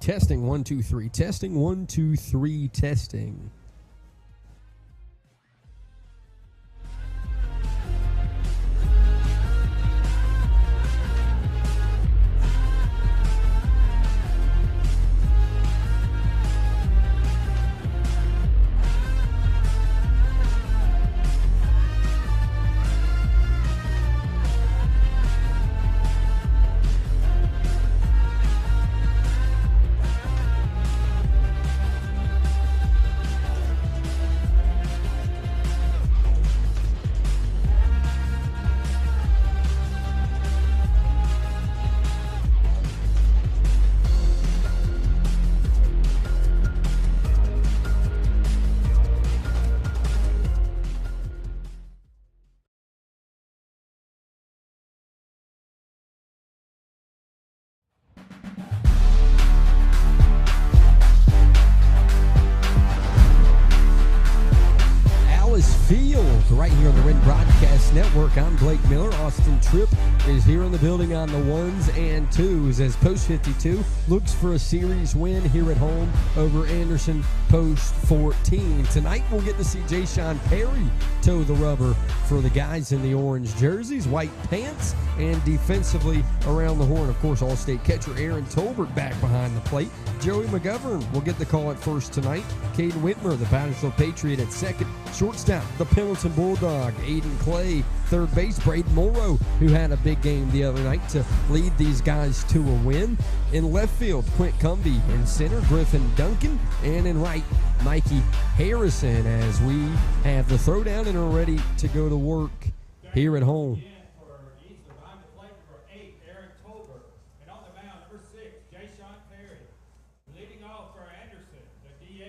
Testing 1 2 3. Testing 1 2 3. Testing. Field right here on the Wren Broadcast Network. I'm Blake Miller. Austin Tripp is here in the building on the ones and twos as Post 52 looks for a series win here at home over Anderson Post 14. Tonight we'll get to see Ja'Sean Perry toe the rubber for the guys in the orange jerseys, white pants, and defensively around the horn, of course, All-State catcher Aaron Tolbert back behind the plate. Joey McGovern will get the call at first tonight. Caden Whitmer, the Pattersville Patriot, at second. Shortstop, the Pendleton Bulldog, Aiden Clay. Third base, Braden Morrow, who had a big game the other night to lead these guys to a win. In left field, Quint Cumbie. In center, Griffin Duncan. And in right, Mikey Harrison, as we have the throwdown and are ready to go to work here at home.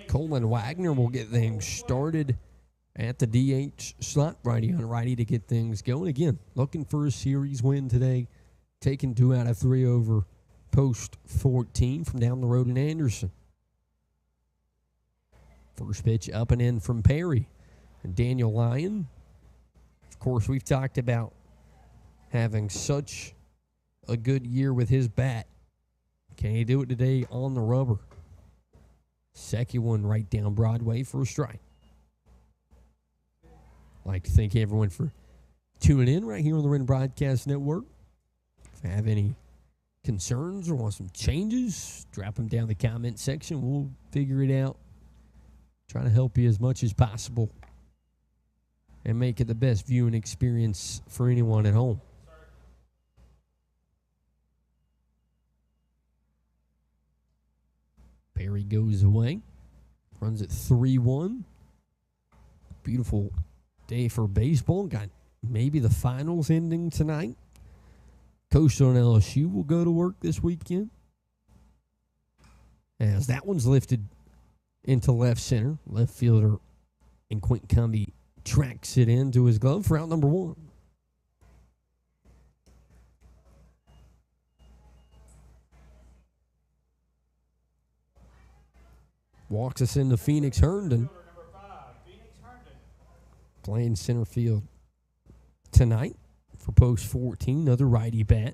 Coleman Wagner will get things started at the DH slot, righty on righty to get things going. Again, looking for a series win today, taking 2 out of 3 over Post 14 from down the road in Anderson. First pitch up and in from Perry. And Daniel Lyon, of course, we've talked about having such a good year with his bat. Can he do it today on the rubber? Second one right down Broadway for a strike. I'd like to thank everyone for tuning in right here on the Wren Broadcast Network. If you have any concerns or want some changes, drop them down in the comment section. We'll figure it out. Try to help you as much as possible and make it the best viewing experience for anyone at home. Perry goes away. Runs at 3-1. Beautiful day for baseball. Got maybe the finals ending tonight. Coastal and LSU will go to work this weekend. As that one's lifted into left center. Left fielder and Quint Cumbie tracks it into his glove for out number 1. Walks us into Phoenix Herndon. Playing center field tonight for Post 14. Another righty bat.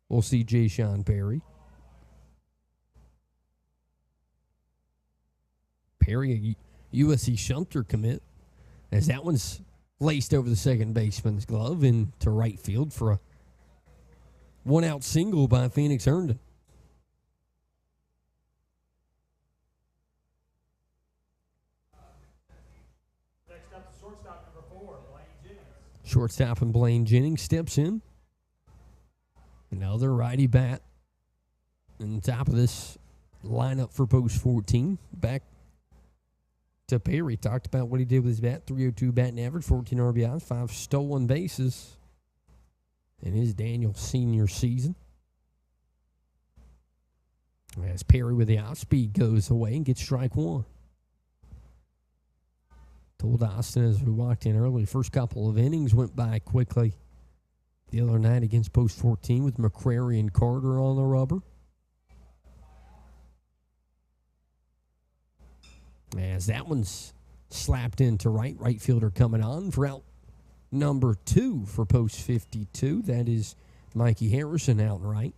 We'll see Ja'Sean Perry. Perry, a USC Shumter commit, as that one's laced over the second baseman's glove into right field for a 1-out single by Phoenix Herndon. Shortstop and Blaine Jennings steps in. Another righty bat on top of this lineup for Post 14. Back to Perry. Talked about what he did with his bat. 302 batting average, 14 RBIs, 5 stolen bases in his Daniel senior season. As Perry with the outspeed goes away and gets strike 1. Told Austin as we walked in early, first couple of innings went by quickly the other night against Post 14 with McCrary and Carter on the rubber. As that one's slapped into right fielder coming on for out number 2 for Post 52. That is Mikey Harrison out right.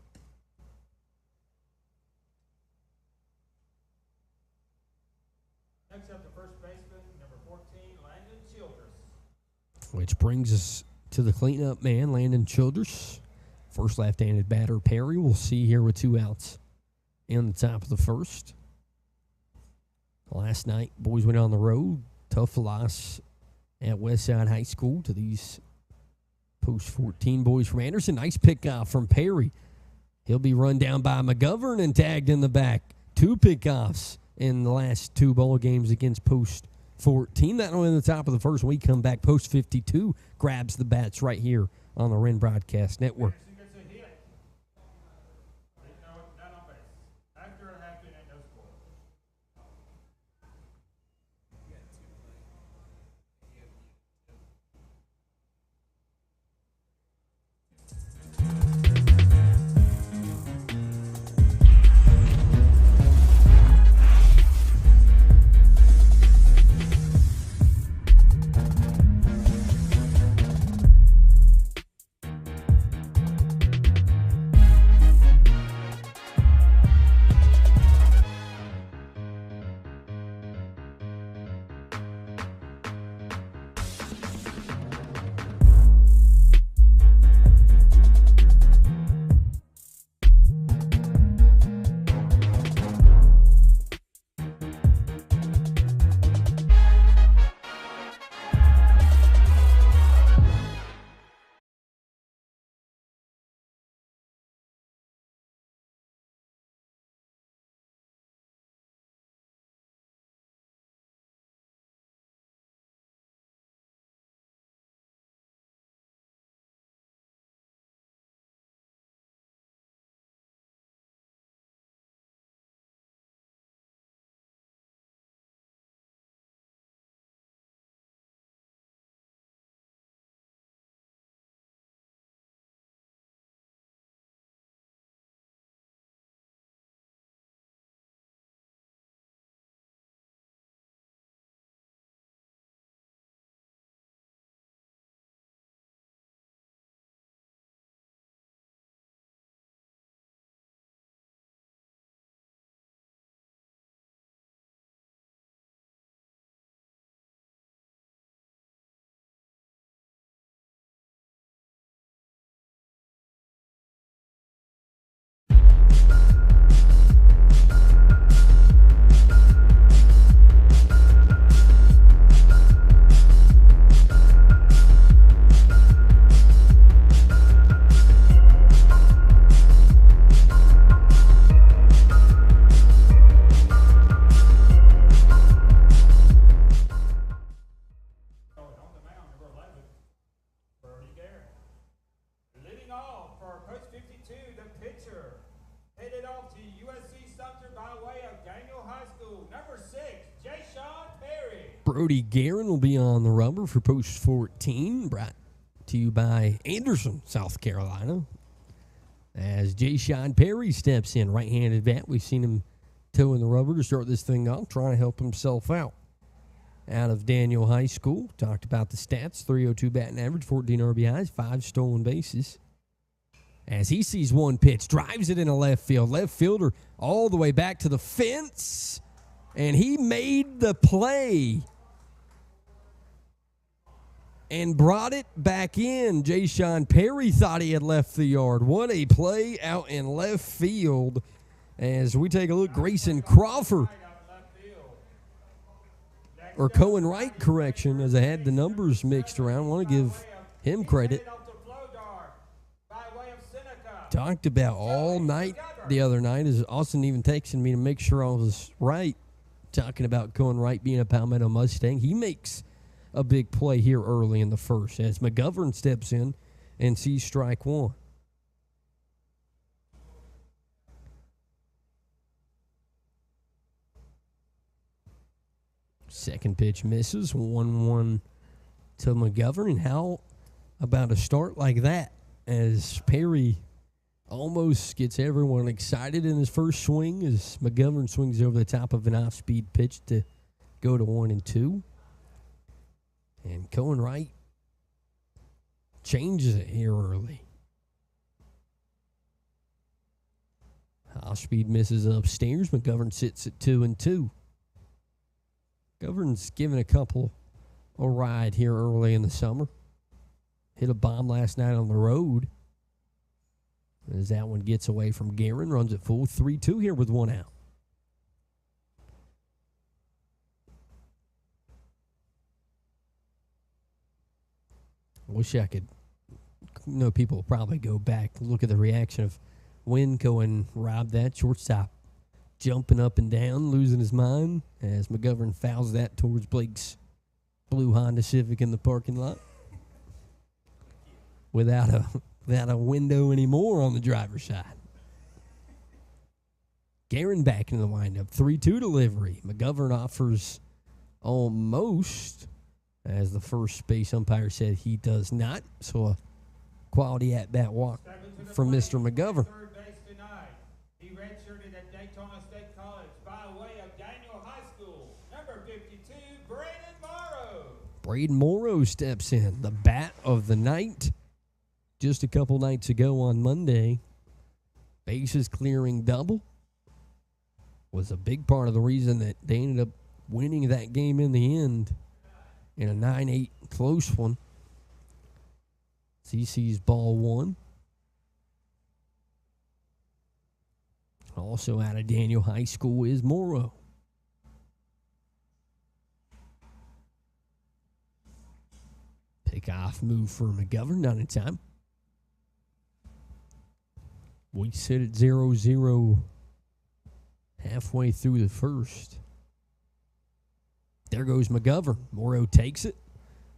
Which brings us to the cleanup man, Landon Childress. First left-handed batter, Perry. We'll see here with 2 outs in the top of the first. Last night, boys went on the road. Tough loss at Westside High School to these post-14 boys from Anderson. Nice pickoff from Perry. He'll be run down by McGovern and tagged in the back. 2 pickoffs in the last 2 ball games against post-14. That one in the top of the first. When we come back, post-52 grabs the bats right here on the Wren Broadcast Network. Brody Guerin will be on the rubber for post 14, brought to you by Anderson, South Carolina. As Jay-Sean Perry steps in, right-handed bat. We've seen him toeing the rubber to start this thing off, trying to help himself out. Out of Daniel High School, talked about the stats, 302 batting average, 14 RBIs, 5 stolen bases. As he sees one pitch, drives it into left field. Left fielder all the way back to the fence, and he made the play and brought it back in. Jay-Sean Perry thought he had left the yard. What a play out in left field. As we take a look, Grayson Crawford, or Cohen Wright, correction, as I had the numbers mixed around. I want to give him credit. Talked about all night the other night, as Austin even texted me to make sure I was right, talking about Cohen Wright being a Palmetto Mustang. He makes a big play here early in the first as McGovern steps in and sees strike one. Second pitch misses, 1-1 to McGovern. And how about a start like that, as Perry almost gets everyone excited in his first swing as McGovern swings over the top of an off-speed pitch to go to 1-2. And Cohen Wright changes it here early. Off-speed misses upstairs. McGovern sits at 2-2. McGovern's given a couple a ride here early in the summer. Hit a bomb last night on the road. As that one gets away from Guerin, runs it full. 3-2 here with one out. Wish I could. People will probably go back, look at the reaction of Wren going rob that shortstop, jumping up and down, losing his mind as McGovern fouls that towards Blake's blue Honda Civic in the parking lot. Without a window anymore on the driver's side. Guerin back into the windup. 3-2 delivery. McGovern offers almost, as the first base umpire said he does not. So a quality at-bat walk from Mr. McGovern. Third base tonight. He redshirted at Daytona State College by way of Daniel High School. Number 52, Braden Morrow. Braden Morrow steps in. The bat of the night. Just a couple nights ago on Monday, bases clearing double was a big part of the reason that they ended up winning that game in the end in a 9-8 close one. CC's ball one. Also out of Daniel High School is Morrow. Pick-off move for McGovern, not in time. We sit at 0-0 halfway through the first. There goes McGovern. Morrow takes it.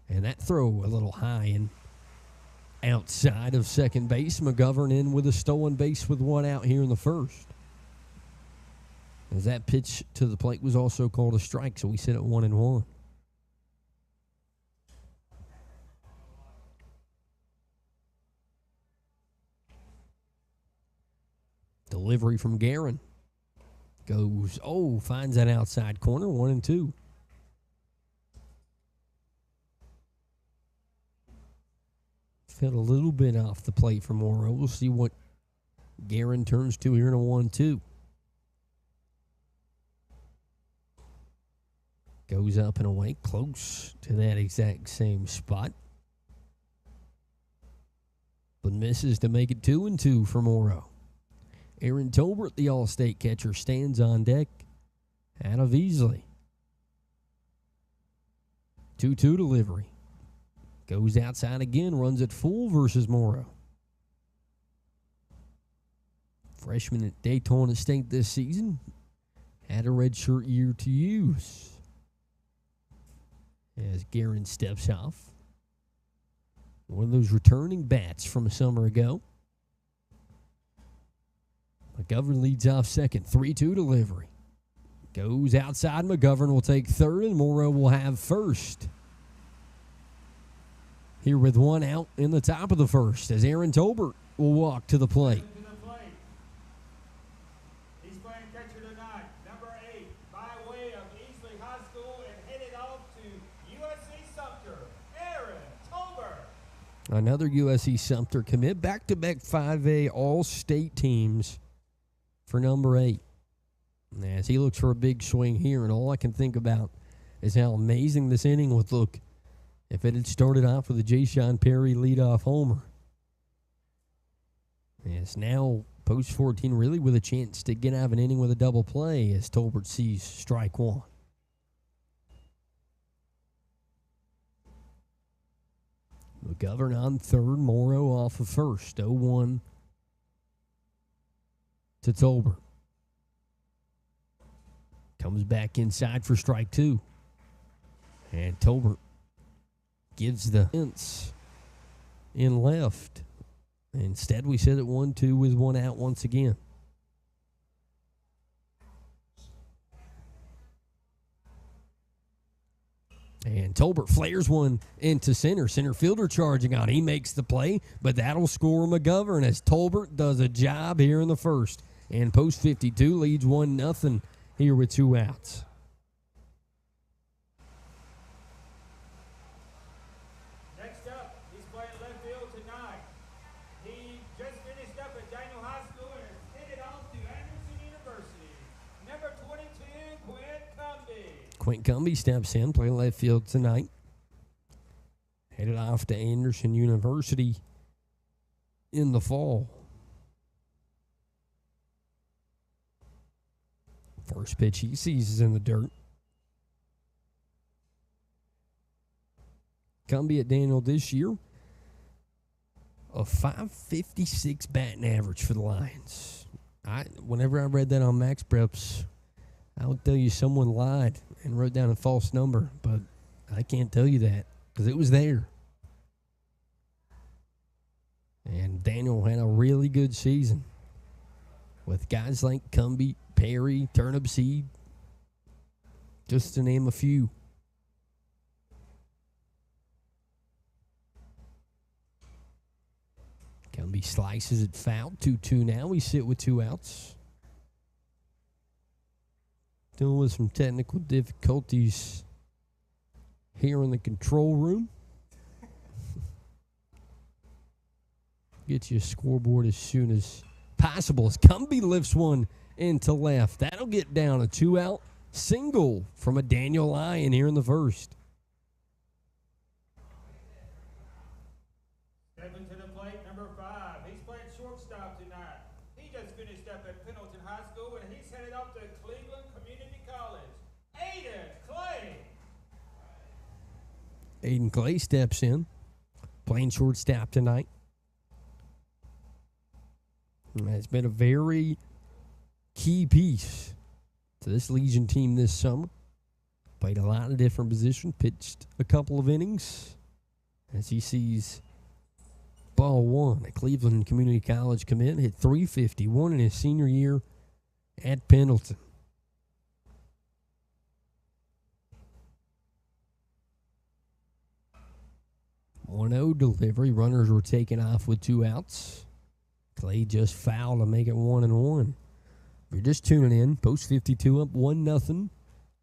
And that throw a little high and outside of second base. McGovern in with a stolen base with one out here in the first. As that pitch to the plate was also called a strike, so we sit at 1-1. Delivery from Guerin. Goes, finds that outside corner, 1-2. Fell a little bit off the plate for Morrow. We'll see what Guerin turns to here in a 1-2. Goes up and away, close to that exact same spot. But misses to make it 2-2 for Morrow. Aaron Tolbert, the All-State catcher, stands on deck out of Easley. 2-2 delivery. Goes outside again, runs it full versus Morrow. Freshman at Daytona State this season. Had a redshirt year to use. As Guerin steps off. One of those returning bats from a summer ago. McGovern leads off second. 3-2 delivery. Goes outside. McGovern will take third, and Morrow will have first. Here with one out in the top of the first, as Aaron Tolbert will walk to the plate. He's playing catcher tonight, number 8, by way of Easley High School, and headed off to USC Sumter, Aaron Tolbert. Another USC Sumter commit. Back-to-back 5A All-State teams for number 8. As he looks for a big swing here, and all I can think about is how amazing this inning would look if it had started off with a J. Sean Perry leadoff homer. Yes, now post 14 really with a chance to get out of an inning with a double play as Tolbert sees strike one. McGovern on third, Morrow off of first. 0-1 to Tolbert. Comes back inside for strike two. And Tolbert gives the hints in left. Instead, we sit at 1-2 with one out once again. And Tolbert flares one into center. Center fielder charging on. He makes the play, but that'll score McGovern as Tolbert does a job here in the first. And post 52 leads 1-0 here with two outs. Next up, he's playing left field tonight. He just finished up at Daniel High School and is headed off to Anderson University. Number 22, Quinn Cumby. Quint Cumbie steps in, playing left field tonight. Headed off to Anderson University in the fall. First pitch he sees is in the dirt. Cumbie at Daniel this year, a .556 batting average for the Lions. Whenever I read that on Max Preps, I would tell you someone lied and wrote down a false number, but I can't tell you that because it was there. And Daniel had a really good season with guys like Cumbie, Perry, Turnip Seed, just to name a few. Cumbie slices it foul, 2-2 now. We sit with 2 outs. Dealing with some technical difficulties here in the control room. Get you a scoreboard as soon as possible. As Cumbie lifts one into left. That'll get down a 2-out single from a Daniel Lyon here in the first. Stepping to the plate, number 5. He's playing shortstop tonight. He just finished up at Pendleton High School, and he's headed off to Cleveland Community College. Aiden Clay. Aiden Clay steps in, playing shortstop tonight. And it's been a very key piece to this Legion team this summer. Played a lot of different positions, pitched a couple of innings as he sees ball one at Cleveland Community College come in, hit .351 in his senior year at Pendleton. .1-0 delivery. Runners were taken off with 2 outs. Clay just fouled to make it 1-1. If you're just tuning in, post 52 up 1-0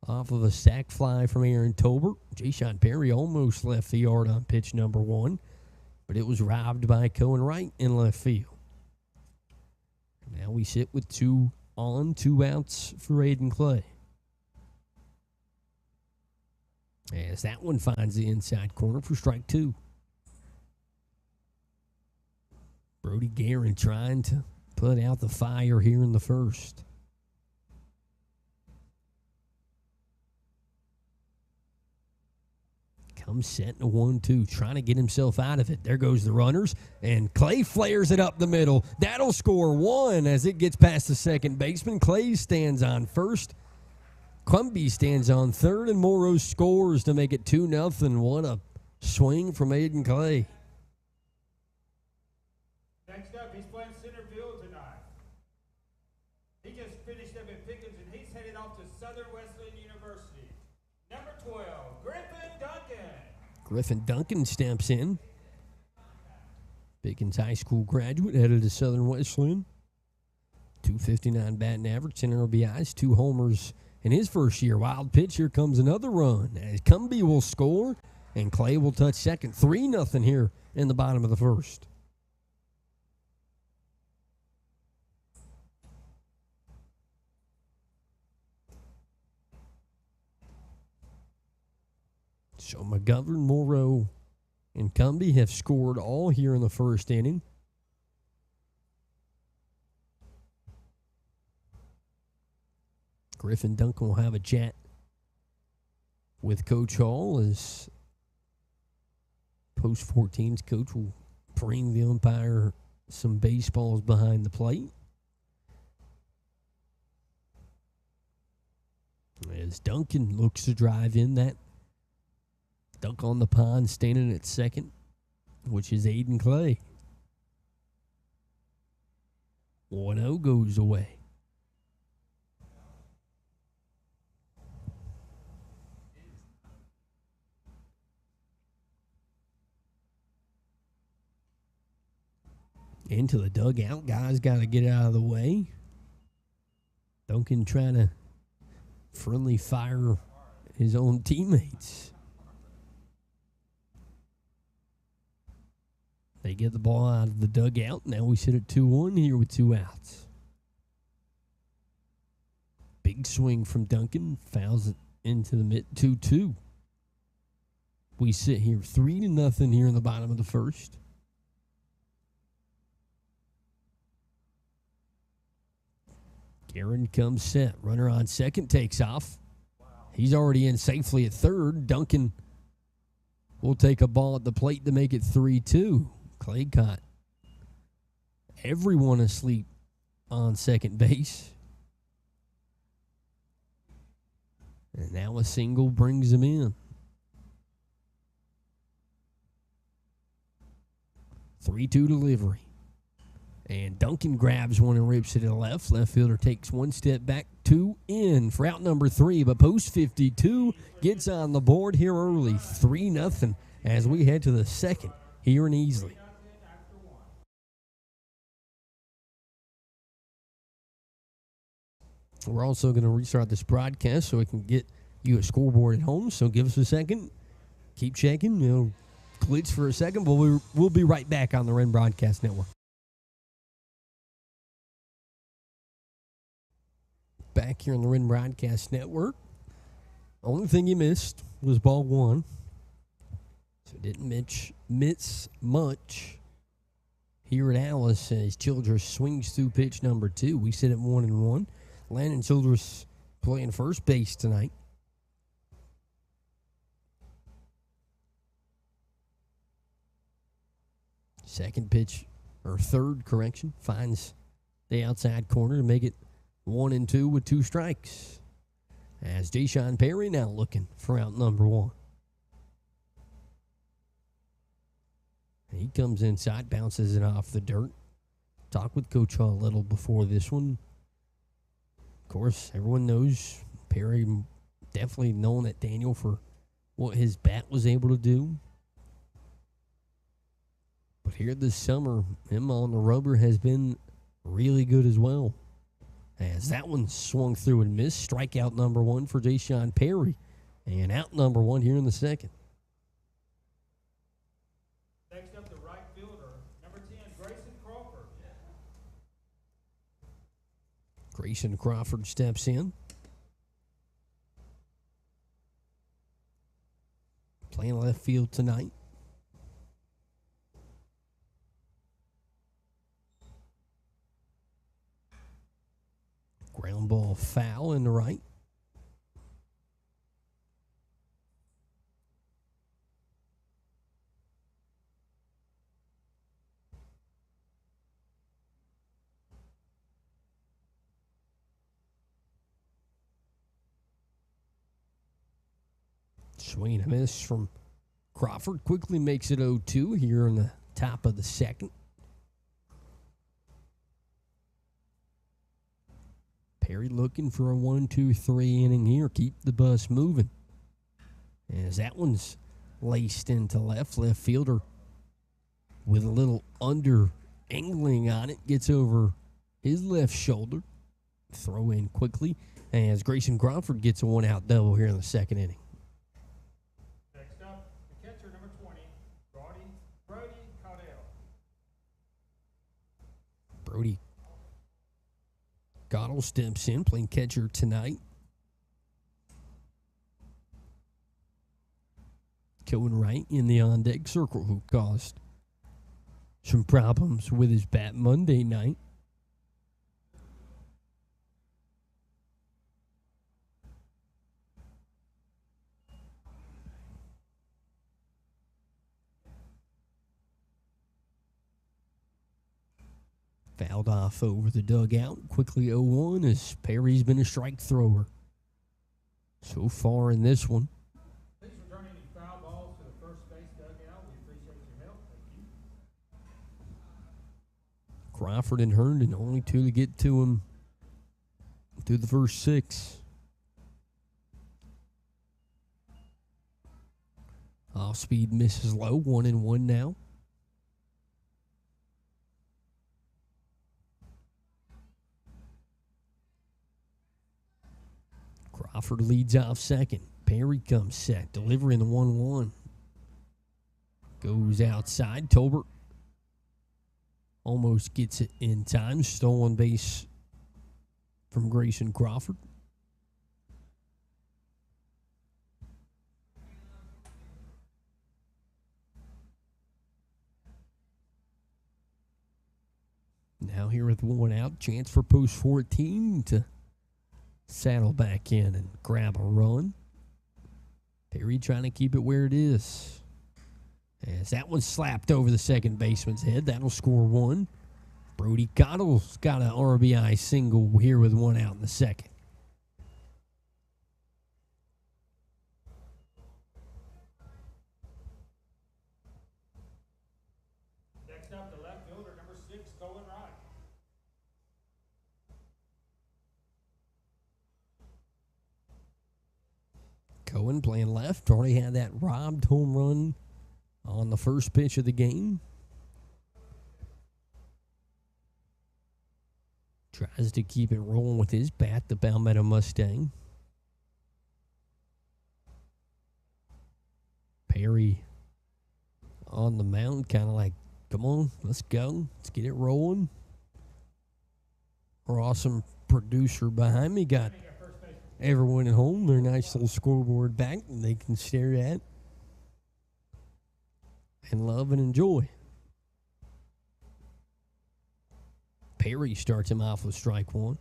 off of a sac fly from Aaron Tolbert. Jayshon Perry almost left the yard on pitch number 1, but it was robbed by Cohen Wright in left field. Now we sit with 2 on, 2 outs for Aiden Clay. As that one finds the inside corner for strike 2. Brody Guerin trying to put out the fire here in the first. Comes setting a 1-2, trying to get himself out of it. There goes the runners, and Clay flares it up the middle. That'll score 1 as it gets past the second baseman. Clay stands on first. Cumbie stands on third, and Morrow scores to make it 2-0. What a swing from Aiden Clay. Next up, he's playing center field tonight. He just finished up at Pickens, and he's headed off to Southern Wesleyan University. Number 12, Griffin Duncan. Griffin Duncan steps in. Pickens High School graduate, headed to Southern Wesleyan. .259 batting average, 10 RBIs, 2 homers in his first year. Wild pitch, here comes another run. As Cumbie will score, and Clay will touch second. 3-0 here in the bottom of the first. So McGovern, Morrow, and Cumbie have scored all here in the first inning. Griffin Duncan will have a chat with Coach Hall as Post 14's coach will bring the umpire some baseballs behind the plate. As Duncan looks to drive in that dunk on the pond, standing at second, which is Aiden Clay. 1-0 goes away. Into the dugout. Guys got to get out of the way. Duncan trying to friendly fire his own teammates. They get the ball out of the dugout. Now we sit at 2-1 here with 2 outs. Big swing from Duncan. Fouls it into the mid 2-2. We sit here 3-0 here in the bottom of the first. Aaron comes set. Runner on second takes off. He's already in safely at third. Duncan will take a ball at the plate to make it 3-2. Clay caught everyone asleep on second base. And now a single brings him in. 3-2 delivery. And Duncan grabs one and rips it to the left. Left fielder takes one step back, 2 in for out number 3. But post 52 gets on the board here early, 3-0 as we head to the second here in Easley. We're also going to restart this broadcast so we can get you a scoreboard at home. So give us a second. Keep checking. Glitch for a second, but we'll be right back on the Wren Broadcast Network. Back here on the Wren Broadcast Network. Only thing you missed was ball 1. So didn't miss much here at Alice as Childress swings through pitch number 2. We sit at 1-1. Landon Childress playing first base tonight. Third correction, finds the outside corner to make it 1-2 with 2 strikes. As Deshaun Perry now looking for out number 1. He comes inside, bounces it off the dirt. Talked with Coach Hall a little before this one. Of course, everyone knows Perry definitely known at Daniel for what his bat was able to do. But here this summer, him on the rubber has been really good as well. As that one swung through and missed. Strikeout number 1 for Deshaun Perry. And out number 1 here in the second. Next up, the right fielder, number 10, Grayson Crawford. Grayson Crawford steps in. Playing left field tonight. Ground ball foul in the right. Swing and a miss from Crawford. Quickly makes it 0-2 here in the top of the second. Perry looking for a 1-2-3 inning here. Keep the bus moving. As that one's laced into left. Left fielder with a little under angling on it. Gets over his left shoulder. Throw in quickly as Grayson Crawford gets a 1-out double here in the second inning. Next up, the catcher, number 20, Brody Caudell. Brody Goddell steps in, playing catcher tonight. Going right in the on-deck circle, who caused some problems with his bat Monday night. Fouled off over the dugout. Quickly 0-1 as Perry's been a strike thrower so far in this one. Please return any foul balls to the first base dugout. We appreciate your help. Thank you. Crawford and Herndon, only 2 to get to him through the first 6. Off speed misses low, 1-1 now. Crawford leads off second. Perry comes set. Delivering the 1-1. Goes outside. Tolbert almost gets it in time. Stolen base from Grayson Crawford. Now here with one out, chance for post 14 to saddle back in and grab a run. Perry trying to keep it where it is. As that one slapped over the second baseman's head, that'll score one. Brody Cottle's got an RBI single here with one out in the second. Next up, the left fielder, number 6, Colin Wright. Cohen playing left, already had that robbed home run on the first pitch of the game. Tries to keep it rolling with his bat, the Palmetto Mustang. Perry on the mound, kind of like, come on, let's go. Let's get it rolling. Our awesome producer behind me got everyone at home their nice little scoreboard back and they can stare at and love and enjoy. Perry starts him off with strike one.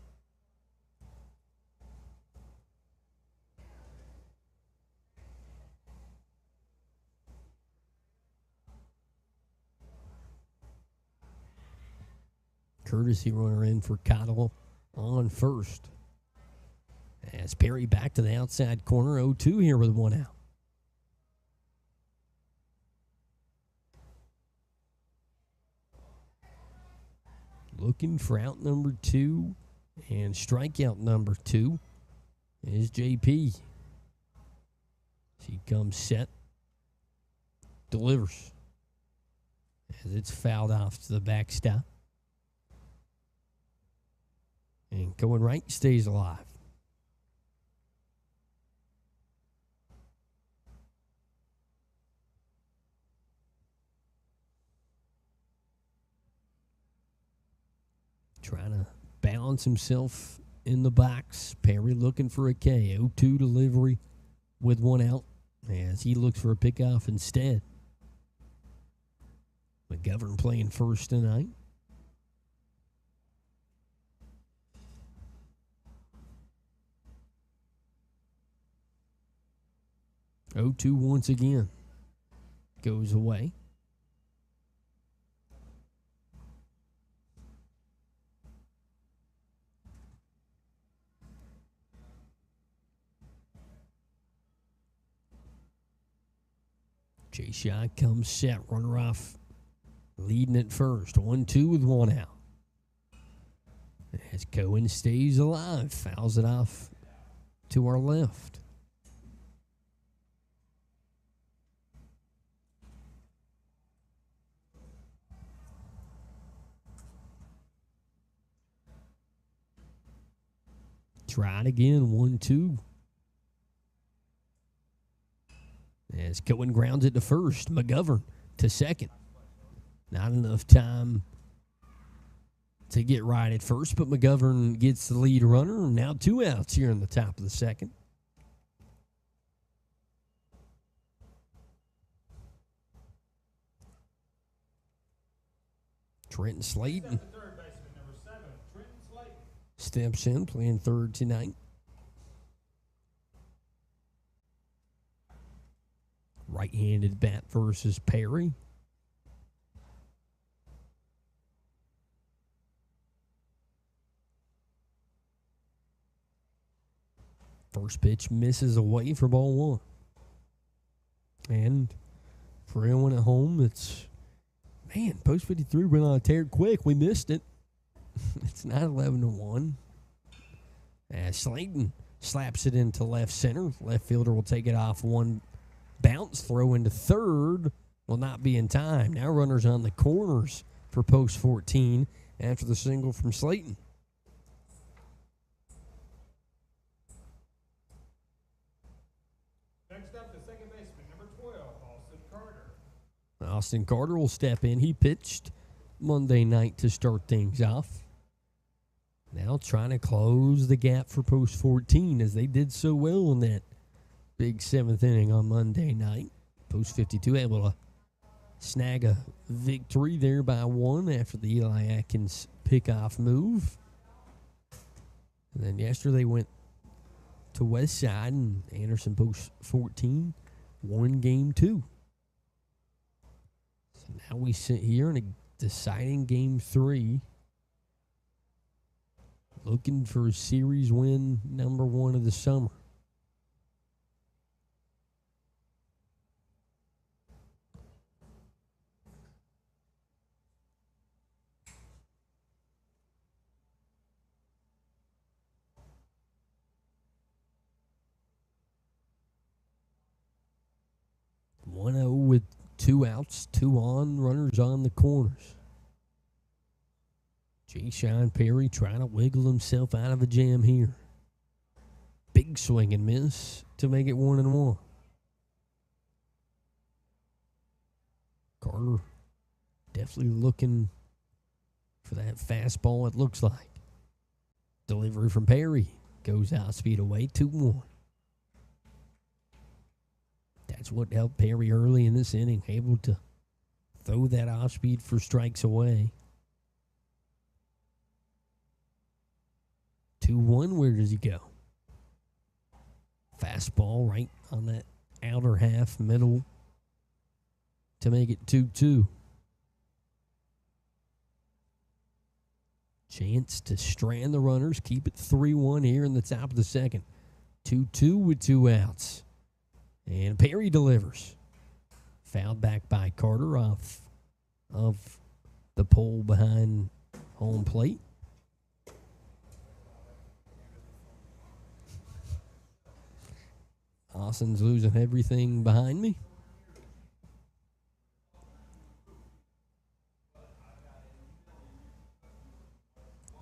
Courtesy runner in for Cottle on first. As Perry back to the outside corner, 0-2 here with one out. Looking for out number 2 and strikeout number 2 is JP. She comes set, delivers as it's fouled off to the backstop. And going right stays alive. Trying to balance himself in the box. Perry looking for a K. 0-2 delivery with one out as he looks for a pickoff instead. McGovern playing first tonight. Oh-2 once again. Goes away. Chase shot comes set. Runner off. Leading at first. 1-2 with one out. As Cohen stays alive. Fouls it off to our left. Tried again, 1-2. As Cohen grounds it to first, McGovern to second. Not enough time to get right at first, but McGovern gets the lead runner. Now 2 outs here in the top of the second. Trenton Slayton steps in, playing third tonight. Right-handed bat versus Perry. First pitch misses away for ball 1. And for everyone at home, it's, man, post 53 went on a tear quick. We missed it. It's not 11-1. As Slayton slaps it into left center. Left fielder will take it off one bounce. Throw into third will not be in time. Now runners on the corners for post 14 after the single from Slayton. Next up, the second baseman, number 12, Austin Carter. Austin Carter will step in. He pitched Monday night to start things off. Now trying to close the gap for post 14 as they did so well in that big 7th inning on Monday night. Post 52 able to snag a victory there by 1 after the Eli Atkins pickoff move. And then yesterday went to West Side, and Anderson Post 14 won game 2. So now we sit here in a deciding game 3, looking for a series win number 1 of the summer. With 2 outs, 2 on, runners on the corners. Jay-Sean Perry trying to wiggle himself out of a jam here. Big swing and miss to make it 1-1. Carter definitely looking for that fastball, it looks like. Delivery from Perry goes out speed away, 2-1. That's what helped Perry early in this inning, able to throw that off speed for strikes away. 2-1, where does he go? Fastball right on that outer half middle to make it 2-2. Chance to strand the runners, keep it 3-1 here in the top of the second. 2-2 with 2 outs. And Perry delivers. Fouled back by Carter off of the pole behind home plate. Austin's losing everything behind me.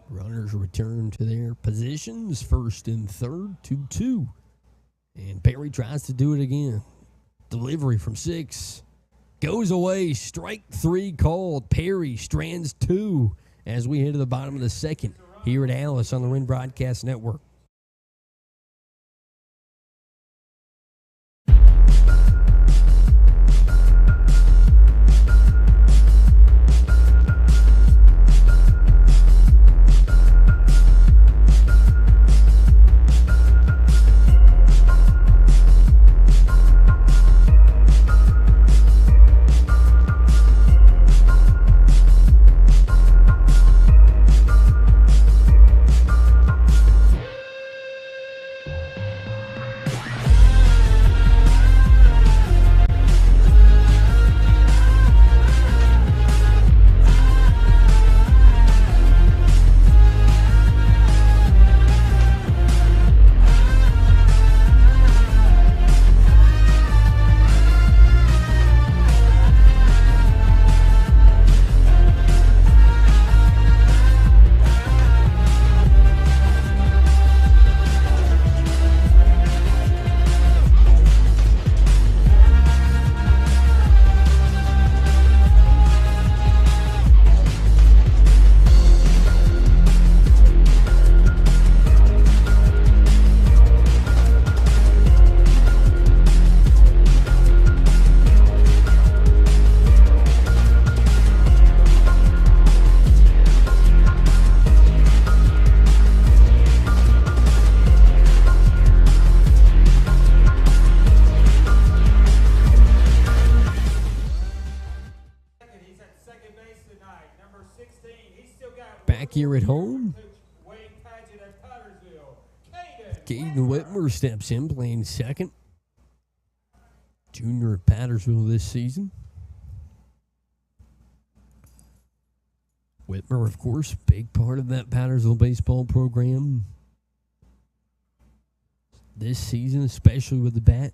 Runners return to their positions. First and third, 2-2. And Perry tries to do it again. Delivery from 6. Goes away. Strike 3 called. Perry strands 2 as we head to the bottom of the second here at Alice on the Wren Broadcast Network. Here at home, Caden Whitmer steps in, playing second. Junior at Pattersville this season. Whitmer, of course, big part of that Pattersville baseball program this season, especially with the bat.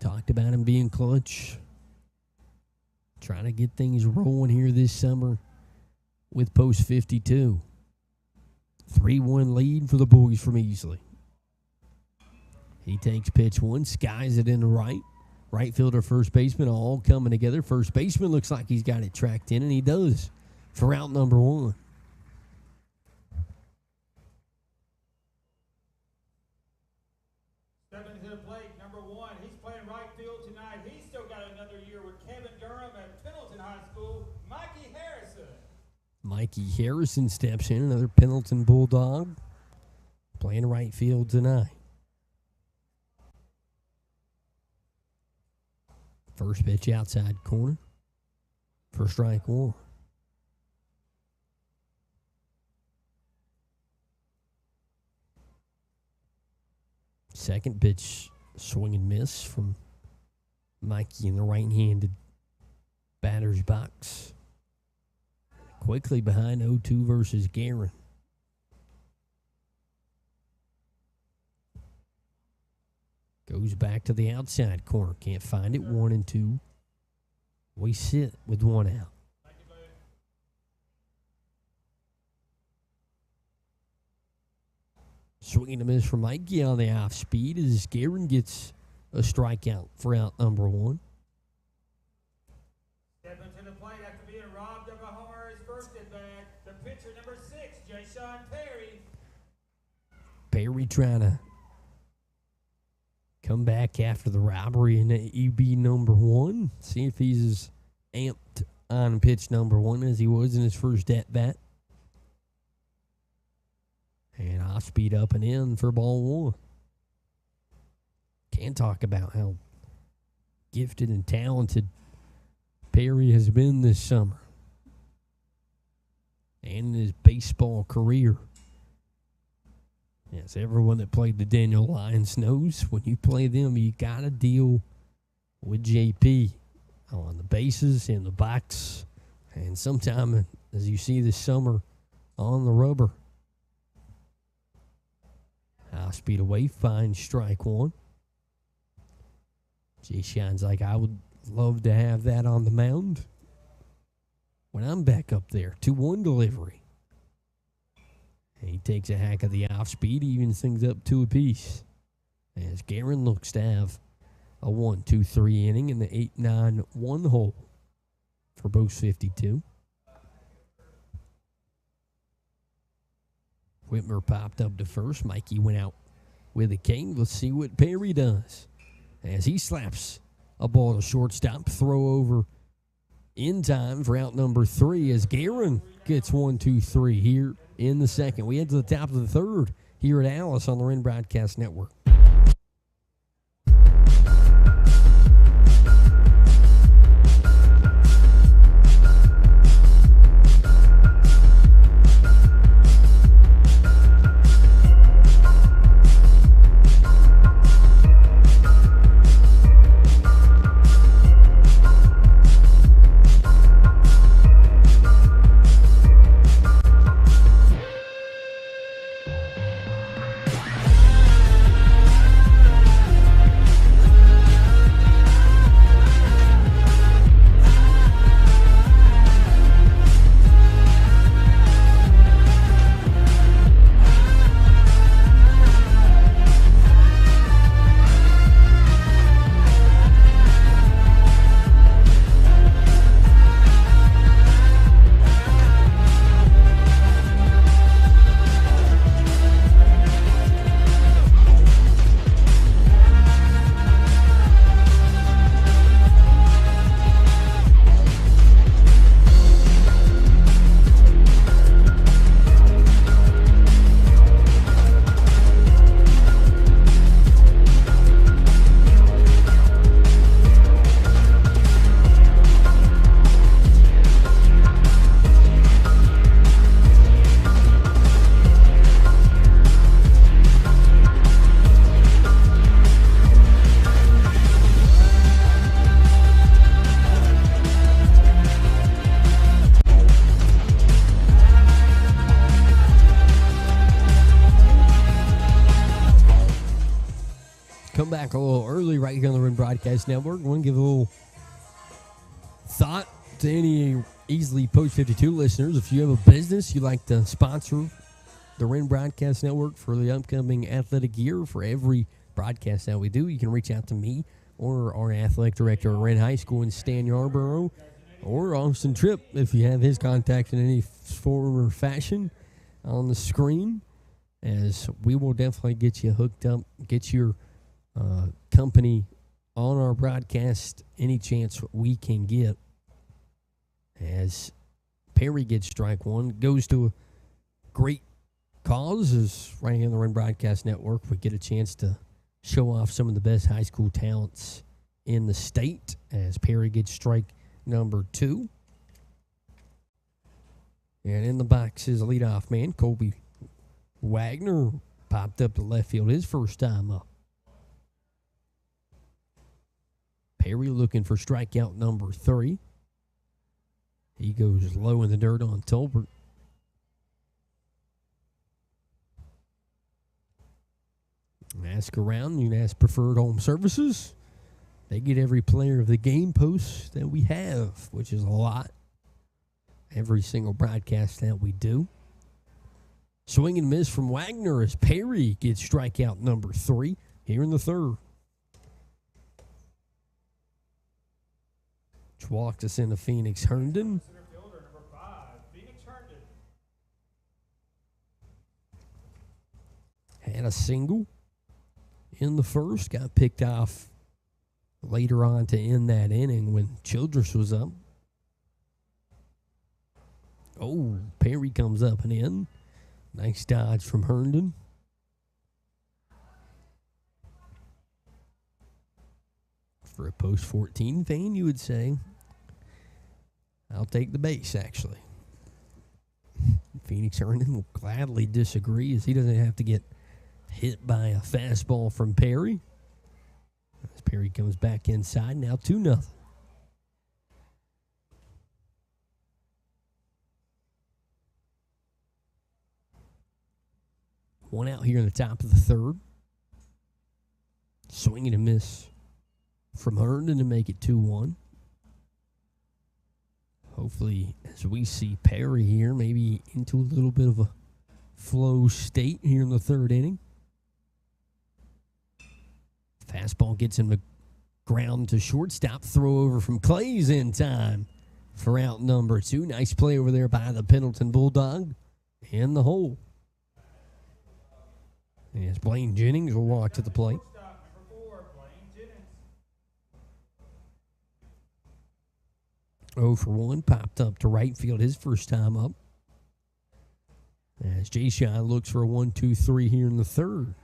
Talked about him being clutch. Trying to get things rolling here this summer with Post 52. 3-1 lead for the boys from Easley. He takes pitch 1, skies it in the right. Right fielder, first baseman, all coming together. First baseman looks like he's got it tracked in, and he does for out number 1. Stepping into the the plate, number 1. He's playing right field tonight. He's still got another year with Kevin Durham at Pendleton High School. Mikey Harrison. Mikey Harrison steps in, another Pendleton Bulldog, playing right field tonight. First pitch outside corner for strike 1. Second pitch, swing and miss from Mikey in the right-handed batter's box. Quickly behind 0-2 versus Guerin. Goes back to the outside corner. Can't find it. 1-2. We sit with 1 out. Swinging a miss from Mikey on the off speed as Guerin gets a strikeout for out number 1. Stepping to the plate after being robbed of a homer his first at bat, the pitcher number 6, Jaysean Perry. Perry trying to come back after the robbery in EB number 1. See if he's as amped on pitch number 1 as he was in his first at bat. And off speed up and in for ball 1. Can't talk about how gifted and talented Perry has been this summer and in his baseball career. Yes, everyone that played the Daniel Lions knows when you play them, you got to deal with JP on the bases, in the box, and sometime, as you see this summer, on the rubber. High speed away, finds strike 1. Jaysean's like, I would love to have that on the mound when I'm back up there. 2-1 delivery. And he takes a hack of the off speed, evens things up 2 apiece. As Guerin looks to have a 1-2-3 inning in the 8-9-1 hole for Post 52. Whitmer popped up to first. Mikey went out with a cane. Let's see what Perry does as he slaps a ball to shortstop. Throw over in time for out number 3 as Guerin gets 1-2-3 here in the second. We head to the top of the third here at Alice on the Wren Broadcast Network. Come back a little early right here on the Wren Broadcast Network. I want to give a little thought to any Easley Post 52 listeners. If you have a business you'd like to sponsor the Wren Broadcast Network for the upcoming athletic year, for every broadcast that we do, you can reach out to me or our athletic director at Wren High School in Stan Yarborough, or Austin Tripp if you have his contact in any form or fashion on the screen, as we will definitely get you hooked up, get your company on our broadcast any chance we can get. As Perry gets strike one, goes to a great cause. Is right here on the Wren Broadcast Network. We get a chance to show off some of the best high school talents in the state as Perry gets strike number 2. And in the box is a leadoff man, Colby Wagner, popped up to left field his first time up. Perry looking for strikeout number 3. He goes low in the dirt on Tolbert. Ask around. You can ask Preferred Home Services. They get every player of the game post that we have, which is a lot. Every single broadcast that we do. Swing and miss from Wagner as Perry gets strikeout number 3 here in the third. Which walks us into Phoenix Herndon. Center fielder number 5, Phoenix Herndon. Had a single in the first. Got picked off later on to end that inning when Childress was up. Oh, Perry comes up and in. Nice dodge from Herndon. For a post-14 fan, you would say, I'll take the base, actually. Phoenix Herndon will gladly disagree as he doesn't have to get hit by a fastball from Perry. As Perry comes back inside, now 2-0. One out here in the top of the third. Swing and a miss from Herndon to make it 2-1. Hopefully, as we see Perry here, maybe into a little bit of a flow state here in the third inning. Fastball gets him to ground to shortstop. Throw over from Clay's in time for out number 2. Nice play over there by the Pendleton Bulldog in the hole. As Blaine Jennings will walk to the plate. Shortstop number 4, Blaine Jennings. 0 for 1, popped up to right field his first time up. As Jay-Shine looks for a 1-2-3 here in the third.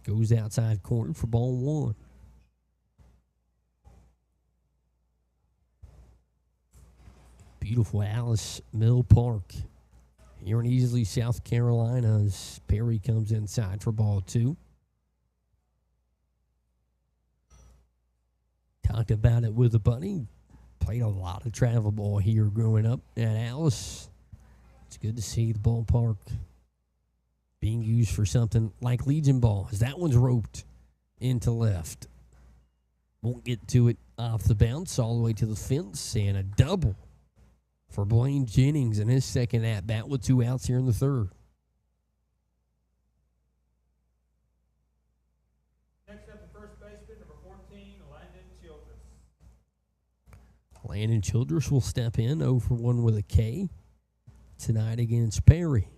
Goes outside corner for ball 1. Beautiful Alice Mill Park here in Easley, South Carolina, as Perry comes inside for ball 2. Talked about it with a buddy. Played a lot of travel ball here growing up at Alice. It's good to see the ballpark being used for something like Legion ball, as that one's roped into left. Won't get to it off the bounce, all the way to the fence, and a double for Blaine Jennings in his second at-bat with 2 outs here in the third. Next up, the first baseman, number 14, Landon Childress. Landon Childress will step in, 0 for 1 with a K tonight against Perry.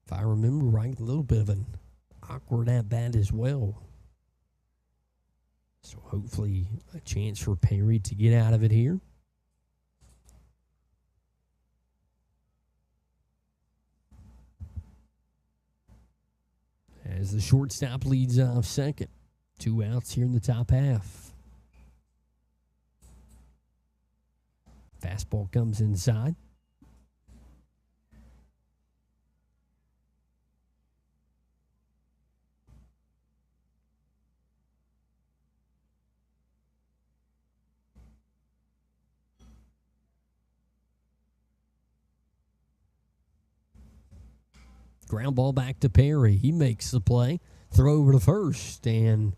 If I remember right, a little bit of an awkward at-bat as well. So hopefully a chance for Perry to get out of it here. As the shortstop leads off second. 2 outs here in the top half. Fastball comes inside. Ground ball back to Perry. He makes the play. Throw over to first. And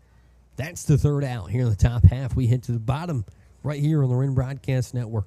that's the third out here in the top half. We head to the bottom right here on the Wren Broadcast Network.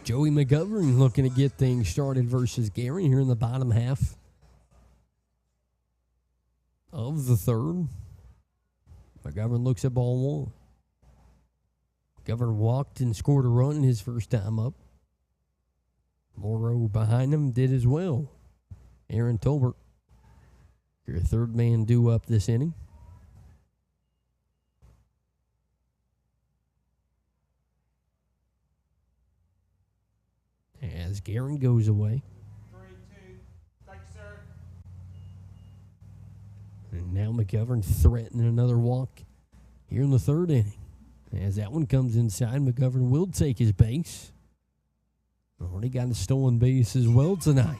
Joey McGovern looking to get things started versus Gary here in the bottom half of the third. McGovern looks at ball one. McGovern walked and scored a run his first time up. Morrow behind him did as well. Aaron Tolbert, your third man due up this inning. As Guerin goes away. 3-2. Thank you, sir. And now McGovern threatening another walk here in the third inning. As that one comes inside, McGovern will take his base. Already got a stolen base as well tonight.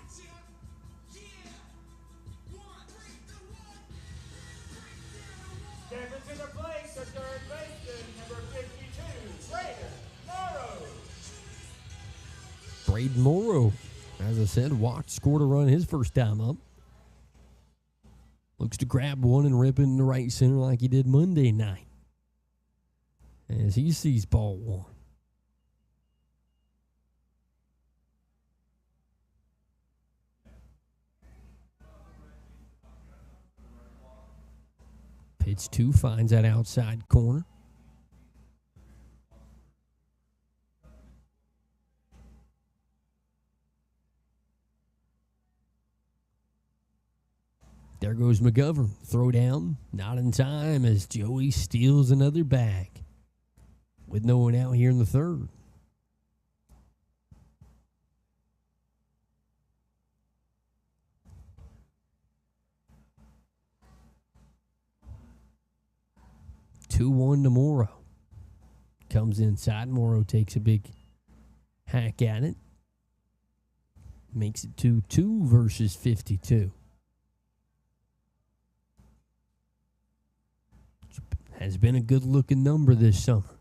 Stepping to the plate, the third baseman, number 52, Braden Morrow, as I said, walked, scored a run his first time up. Looks to grab one and rip it in the right center like he did Monday night. As he sees ball one. Pitch 2 finds that outside corner. There goes McGovern. Throw down. Not in time as Joey steals another bag. With no one out here in the third. Two-one to Morrow. Comes inside. Morrow takes a big hack at it. Makes it 2-2 versus 52. Has been a good-looking number this summer.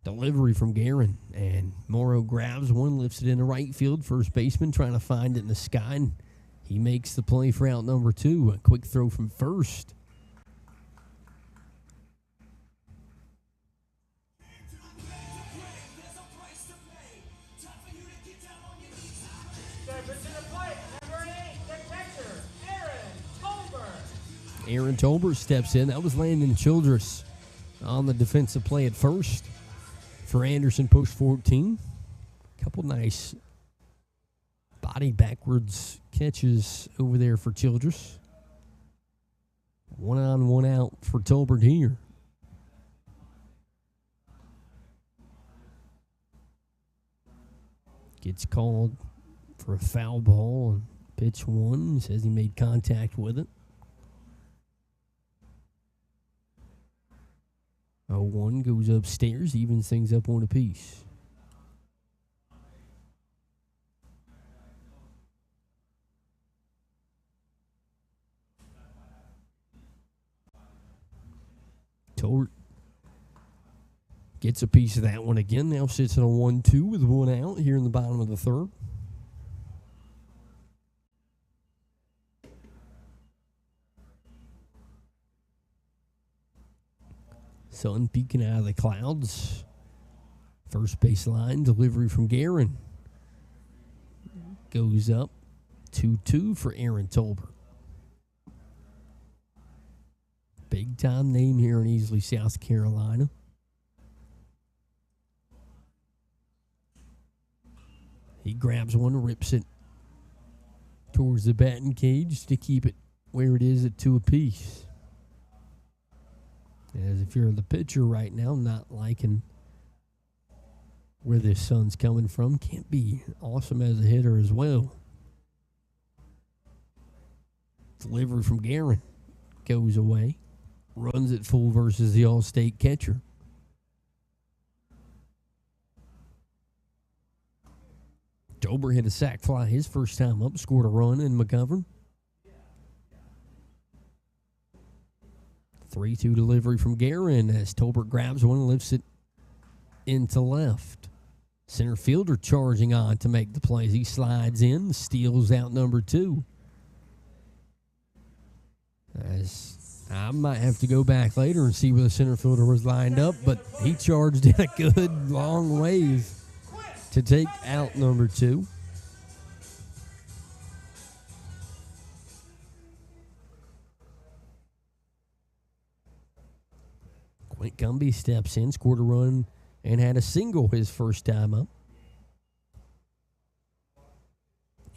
Delivery from Guerin, and Morrow grabs one, lifts it into right field. First baseman trying to find it in the sky, and he makes the play for out number 2. A quick throw from first. Aaron Tolbert steps in. That was Landon Childress on the defensive play at first for Anderson, post 14. Couple nice body backwards catches over there for Childress. 1 on, 1 out for Tolbert here. Gets called for a foul ball on pitch 1. Says he made contact with it. 0-1 goes upstairs, evens things up on a piece. Tolbert gets a piece of that one again. Now sits in a 1-2 with 1 out here in the bottom of the third. Sun peeking out of the clouds. First base line, delivery from Guerin. Goes up 2-2 for Aaron Tolbert. Big time name here in Easley, South Carolina. He grabs one, rips it towards the batting cage to keep it where it is at 2 apiece. As if you're the pitcher right now, not liking where this sun's coming from, can't be awesome as a hitter as well. Delivery from Guerin goes away. Runs it full versus the All-State catcher. Dober hit a sac fly his first time up, scored a run in McGovern. 3-2 delivery from Guerin as Tolbert grabs one and lifts it into left. Center fielder charging on to make the plays. He slides in, steals out number 2. As I might have to go back later and see where the center fielder was lined up, but he charged in a good long ways to take out number 2. Quint Gumby steps in, scored a run, and had a single his first time up.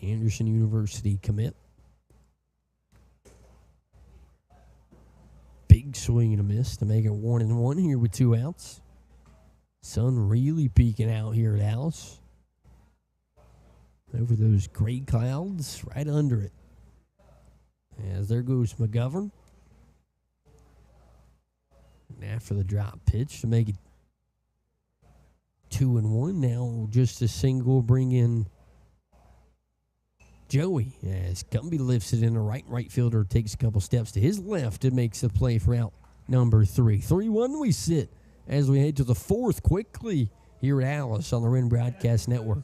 Anderson University commit. Big swing and a miss to make it 1-1 here with 2 outs. Sun really peeking out here at Alice. Over those gray clouds, right under it. As there goes McGovern. And after the drop pitch to make it 2-1. Now just a single bring in Joey as Gumby lifts it in the right fielder takes a couple steps to his left and makes the play for out number 3. 3-1 we sit as we head to the 4th quickly here at Alice on the Wren Broadcast Network.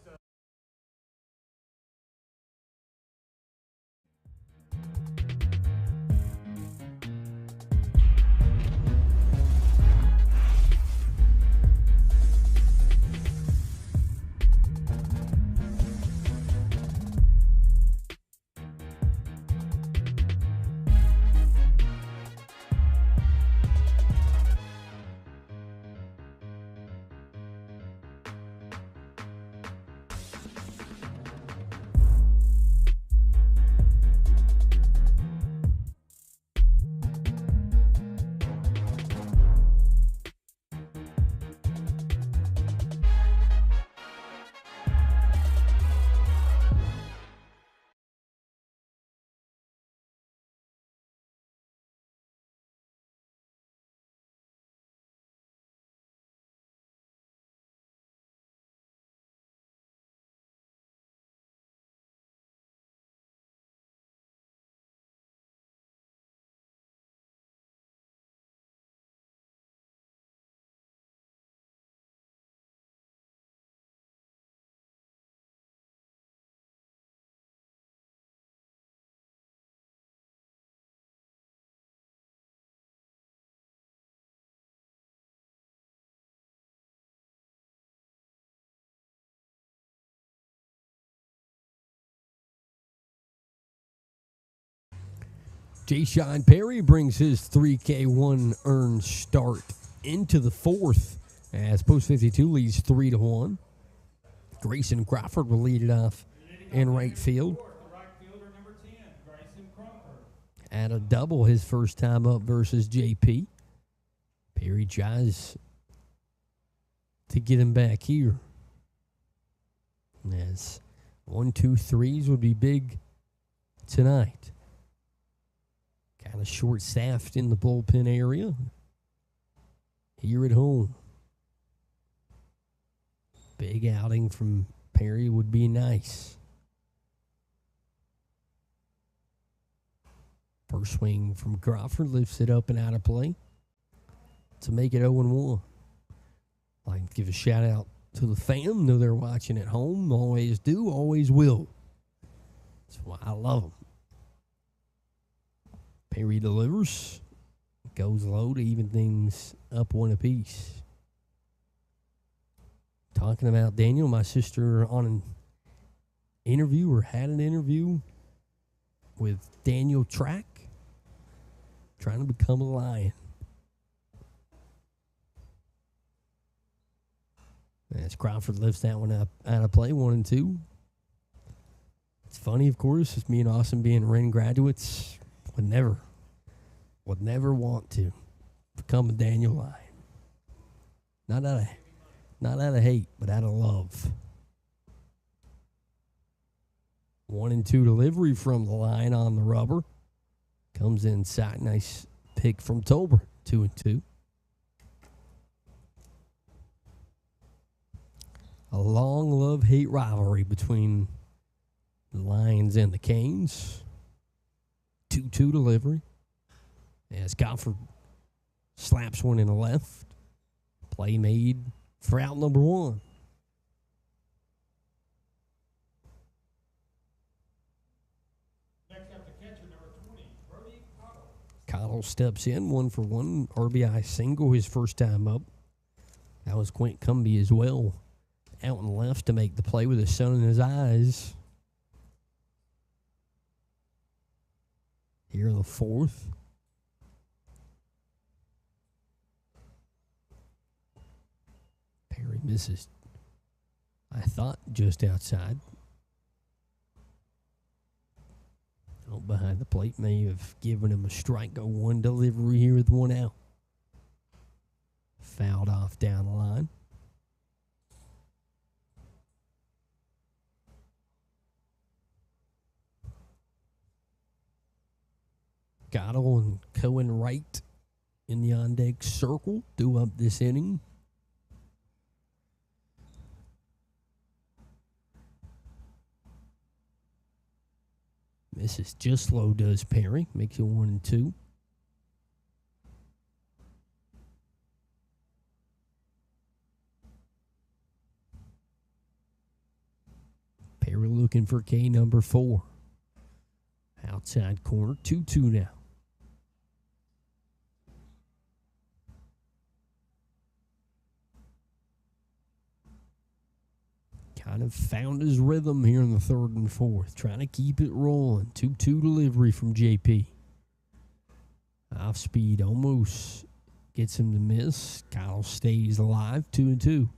Ja'Shawn Perry brings his 3K1 earned start into the 4th as Post 52 leads 3-1. Grayson Crawford will lead it off in right field. At a double his first time up versus JP. Perry tries to get him back here. As 1, 2, 3s would be big tonight. Kind of short-staffed in the bullpen area here at home. Big outing from Perry would be nice. First swing from Crawford lifts it up and out of play to make it 0-1. I'd like to give a shout-out to the fam. Know they're watching at home. Always do, always will. That's why I love them. Perry delivers. Goes low to even things up 1 apiece. Talking about Daniel, my sister on an interview or had an interview with Daniel Track. Trying to become a Lion. As Crawford lifts that one up out of play, 1-2. It's funny, of course, it's me and Austin being Wren graduates. Would never want to become a Daniel Lion. Not out of hate, but out of love. 1-2 delivery from the line on the rubber. Comes inside. Nice pick from Tolber. 2-2. A long love-hate rivalry between the Lions and the Canes. 2-2 delivery. As Crawford slaps one in the left. Play made for out number 1. Cottle Cottle steps in, 1 for 1. RBI single his first time up. That was Quint Cumbie as well. Out and left to make the play with the sun in his eyes. Here in the 4th. Perry misses, I thought, just outside. Out behind the plate may have given him a strike. 0-1 delivery here with 1 out. Fouled off down the line. Cottle and Cohen Wright in the on-deck circle, due up this inning. Misses just low, does Perry. Makes it 1-2. Perry looking for K number 4. Outside corner, 2-2 now. Kind of found his rhythm here in the 3rd and 4th. Trying to keep it rolling. 2-2 delivery from JP. Off speed almost gets him to miss. Kyle stays alive. 2-2.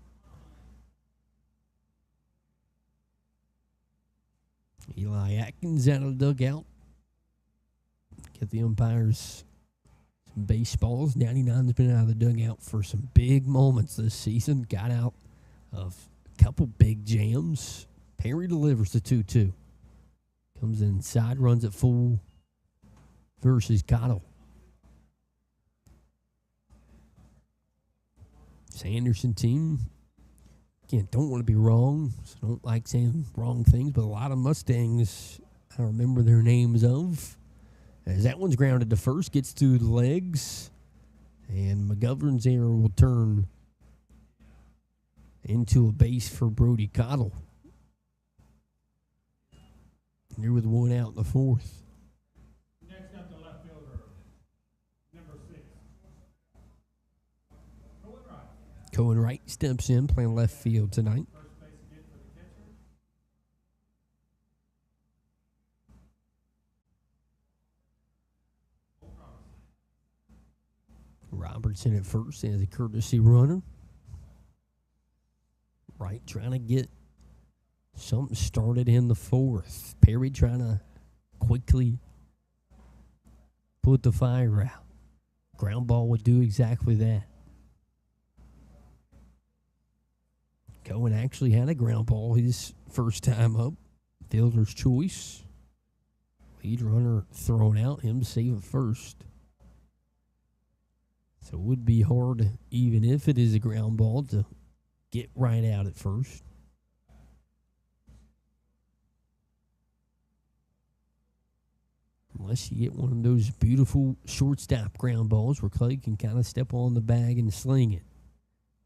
Eli Atkins out of the dugout. Get the umpires some baseballs. 99's been out of the dugout for some big moments this season. Got out of couple big jams. Perry delivers the 2-2. Comes inside, runs it full versus Cottle. Sanderson team, again, don't want to be wrong, so don't like saying wrong things, but a lot of Mustangs I remember their names of. As that one's grounded to first, gets through the legs, and McGovern's error will turn into a base for Brody Cottle. Here with 1 out in the 4th. Next up, the left fielder, number 6. Cohen Wright. Cohen Wright steps in, playing left field tonight. First base again for the catcher. Robertson at first as a courtesy runner. Wright trying to get something started in the 4th. Perry trying to quickly put the fire out. Ground ball would do exactly that. Cohen actually had a ground ball his first time up. Fielder's choice. Lead runner thrown out, him save at first. So it would be hard, even if it is a ground ball, to get right out at first. Unless you get one of those beautiful shortstop ground balls where Clay can kind of step on the bag and sling it.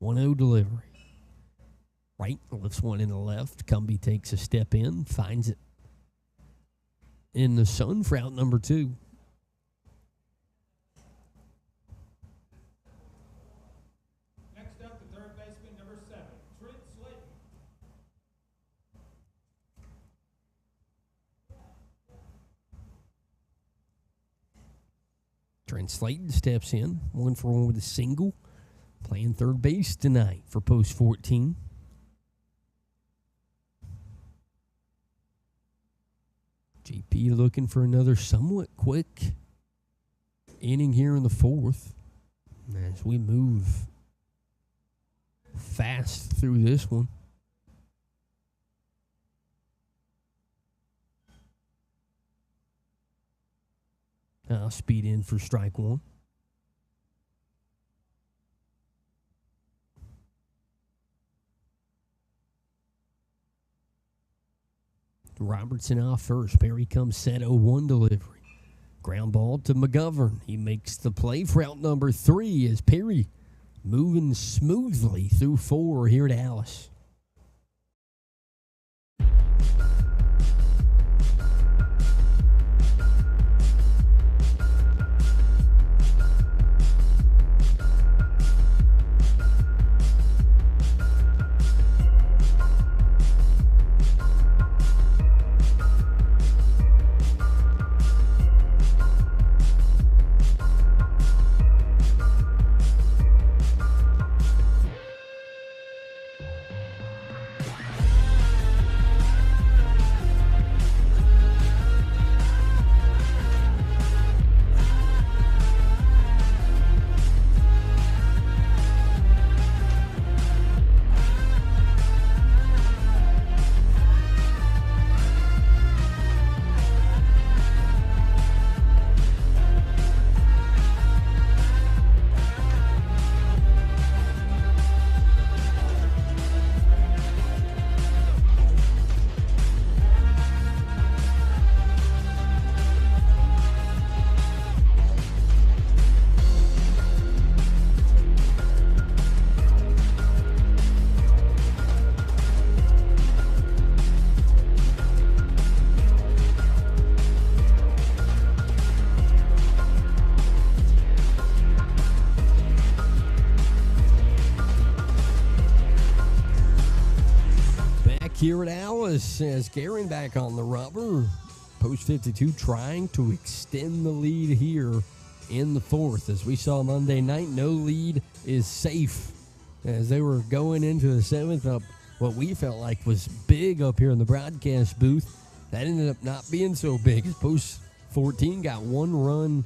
1-0 delivery. Wright lifts one in the left. Cumbie takes a step in, finds it in the sun for out number 2. Next up, the third baseman, number 7, Tripp. Trent Slayton steps in, 1 for 1 with a single. Playing third base tonight for post 14. JP looking for another somewhat quick inning here in the 4th. As we move fast through this one. I'll speed in for strike 1. Robertson off first. Perry comes set 0-1 delivery. Ground ball to McGovern. He makes the play for out number 3 as Perry moving smoothly through 4 here at Alice. Kieran Alice has Garen back on the rubber. Post 52 trying to extend the lead here in the fourth. As we saw Monday night, no lead is safe as they were going into the seventh up what we felt like was big up here in the broadcast booth. That ended up not being so big as Post 14 got one run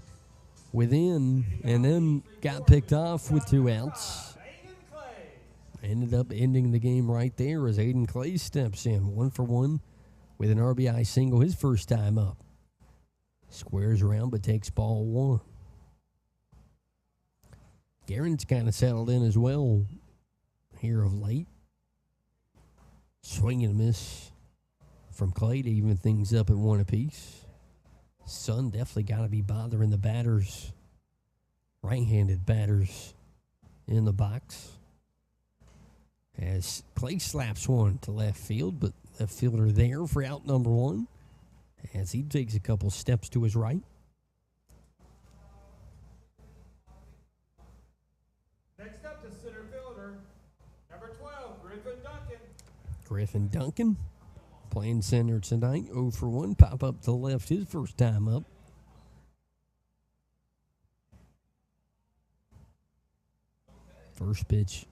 within and then got picked off with 2 outs. Ended up ending the game right there as Aiden Clay steps in 1 for 1 with an RBI single his first time up. Squares around but takes ball 1. Garen's kind of settled in as well here of late. Swing and a miss from Clay to even things up at 1 apiece. Sun definitely got to be bothering the batters, right-handed batters in the box. As Clay slaps one to left field, but left fielder there for out number 1 as he takes a couple steps to his right. Next up, the center fielder, number 12, Griffin Duncan playing center tonight. 0 for 1, pop up to left his first time up. First pitch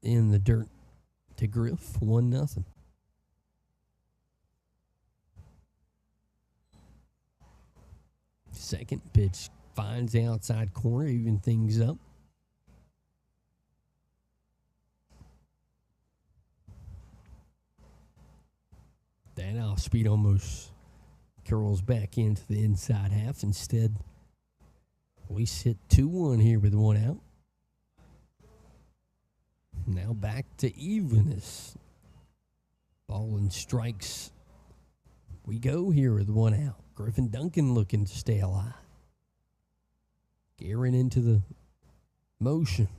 in the dirt to Griff, 1-0. Second pitch finds the outside corner, even things up. That off speed almost curls back into the inside half. Instead, we sit 2-1 here with 1 out. Now back to evenness. Ball and strikes. We go here with 1 out. Griffin Duncan looking to stay alive. Garen into the motion.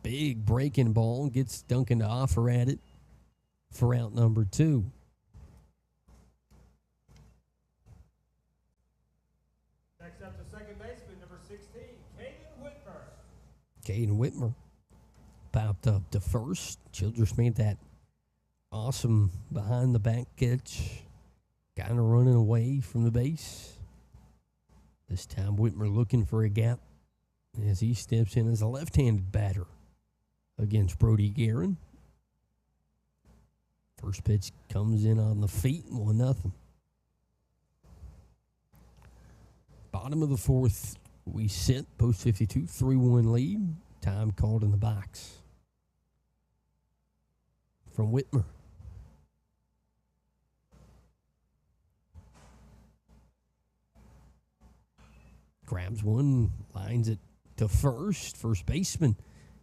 Big breaking ball. Gets Duncan to offer at it for out number 2. Next up, the second baseman, number 16, Caden Whitmer. Caden Whitmer popped up to first. Childress made that awesome behind the back catch. Kind of running away from the base. This time Whitmer looking for a gap as he steps in as a left-handed batter against Brody Guerin. First pitch comes in on the feet, 1-0. Bottom of the fourth, we sit, Post 52, 3-1 lead. Time called in the box from Whitmer. Grabs one, lines it to first baseman.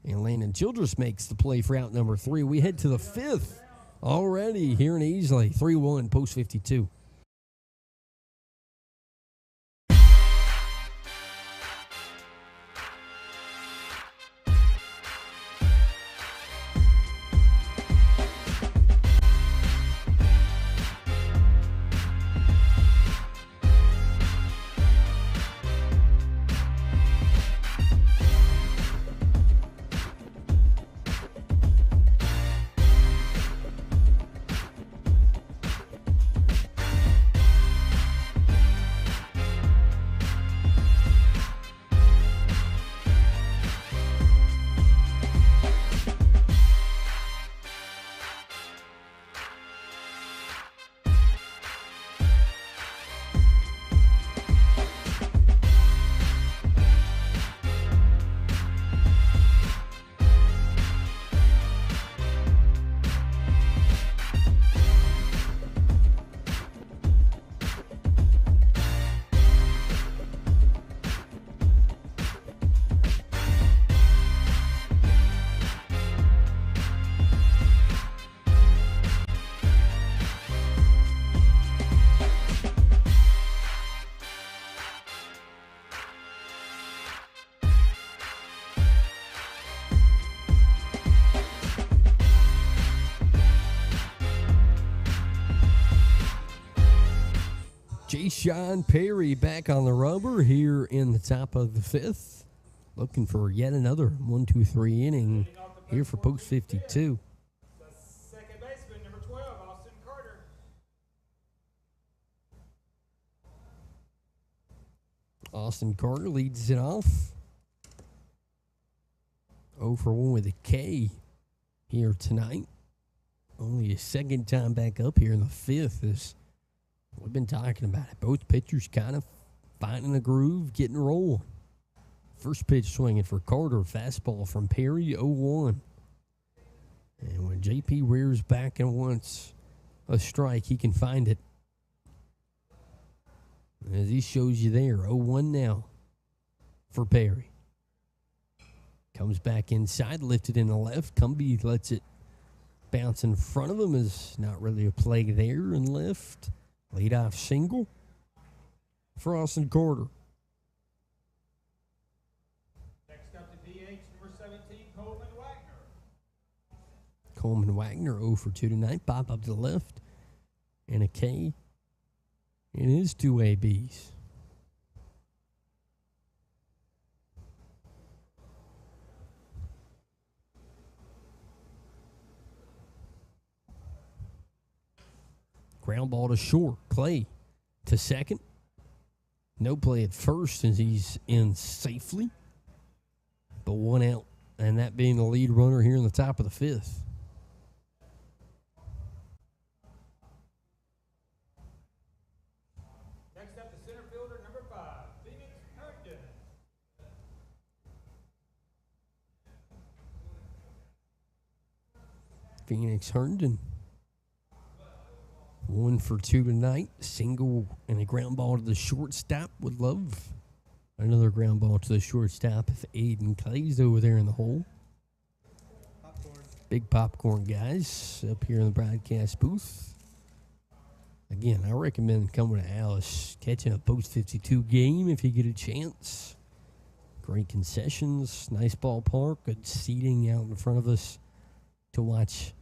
And Landon Childress makes the play for out number 3. We head to the 5th already here in Easley. 3-1, Post 52. Sean Perry back on the rubber here in the top of the 5th. Looking for yet another 1-2-3 inning here for Post 52. The second baseman, Austin Carter leads it off. 0 for 1 with a K here tonight. Only his second time back up here in the fifth. As we've been talking about it. Both pitchers kind of finding a groove, getting rolling. First pitch swinging for Carter. Fastball from Perry, 0-1. And when JP rears back and wants a strike, he can find it. As he shows you there, 0-1 now for Perry. Comes back inside, lifted in the left. Cumby lets it bounce in front of him. Is not really a play there in left. Leadoff single for Austin Carter. Next up to DH, number 17, Coleman Wagner. Coleman Wagner 0 for 2 tonight. Pop up to the left. And a K. It is 2 ABs. Ground ball to short. Clay to second. No play at first as he's in safely. But 1 out, and that being the lead runner here in the top of the fifth. Next up, the center fielder, number 5, Phoenix Herndon. Phoenix Herndon. 1 for 2 tonight. Single and a ground ball to the shortstop. Would love another ground ball to the shortstop if Aiden Clay's over there in the hole. Popcorn. Big popcorn guys up here in the broadcast booth. Again, I recommend coming to Alice, catching a post 52 game if you get a chance. Great concessions, nice ballpark, good seating out in front of us to watch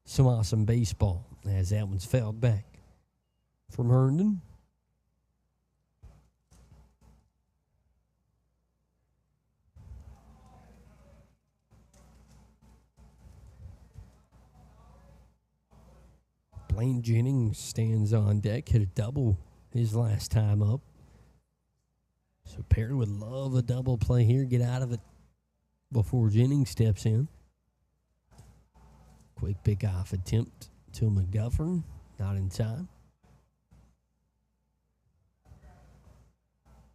some awesome baseball. As that one's fouled back from Herndon. Blaine Jennings stands on deck, hit a double his last time up. So Perry would love a double play here, get out of it before Jennings steps in. Quick pick-off attempt to McGovern, not in time.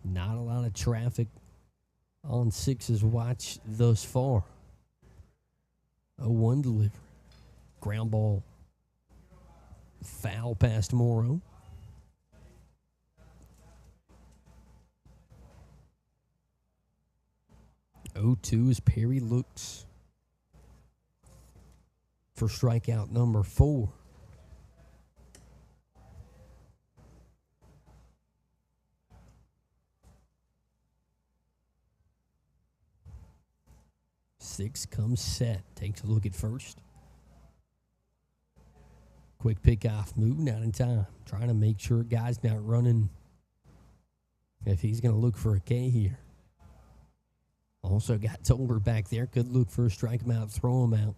Not a lot of traffic on Six's watch thus far. 0-1 delivery. Ground ball. Foul past Morrow. (0-2) as Perry looks for strikeout number 4. Six comes set. Takes a look at first. Quick pick-off move, not in time. Trying to make sure guy's not running if he's going to look for a K here. Also got Tolbert back there. Could look for a strike him out, throw him out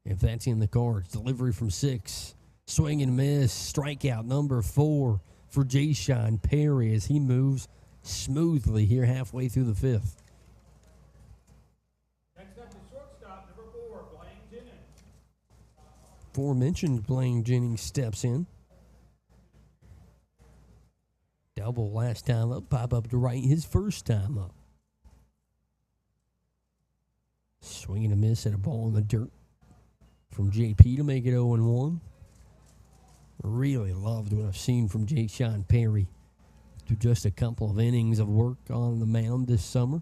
if that's in the cards. Delivery from 6. Swing and miss. Strikeout number 4 for Jayshon Perry as he moves smoothly here halfway through the 5th. Next up, the shortstop, number 4, Blaine Jennings. Aforementioned Blaine Jennings steps in. Double last time up. Pop up to right his first time up. Swing and a miss at a ball in the dirt from JP to make it 0-1. Really loved what I've seen from Jayshon Perry through just a couple of innings of work on the mound this summer.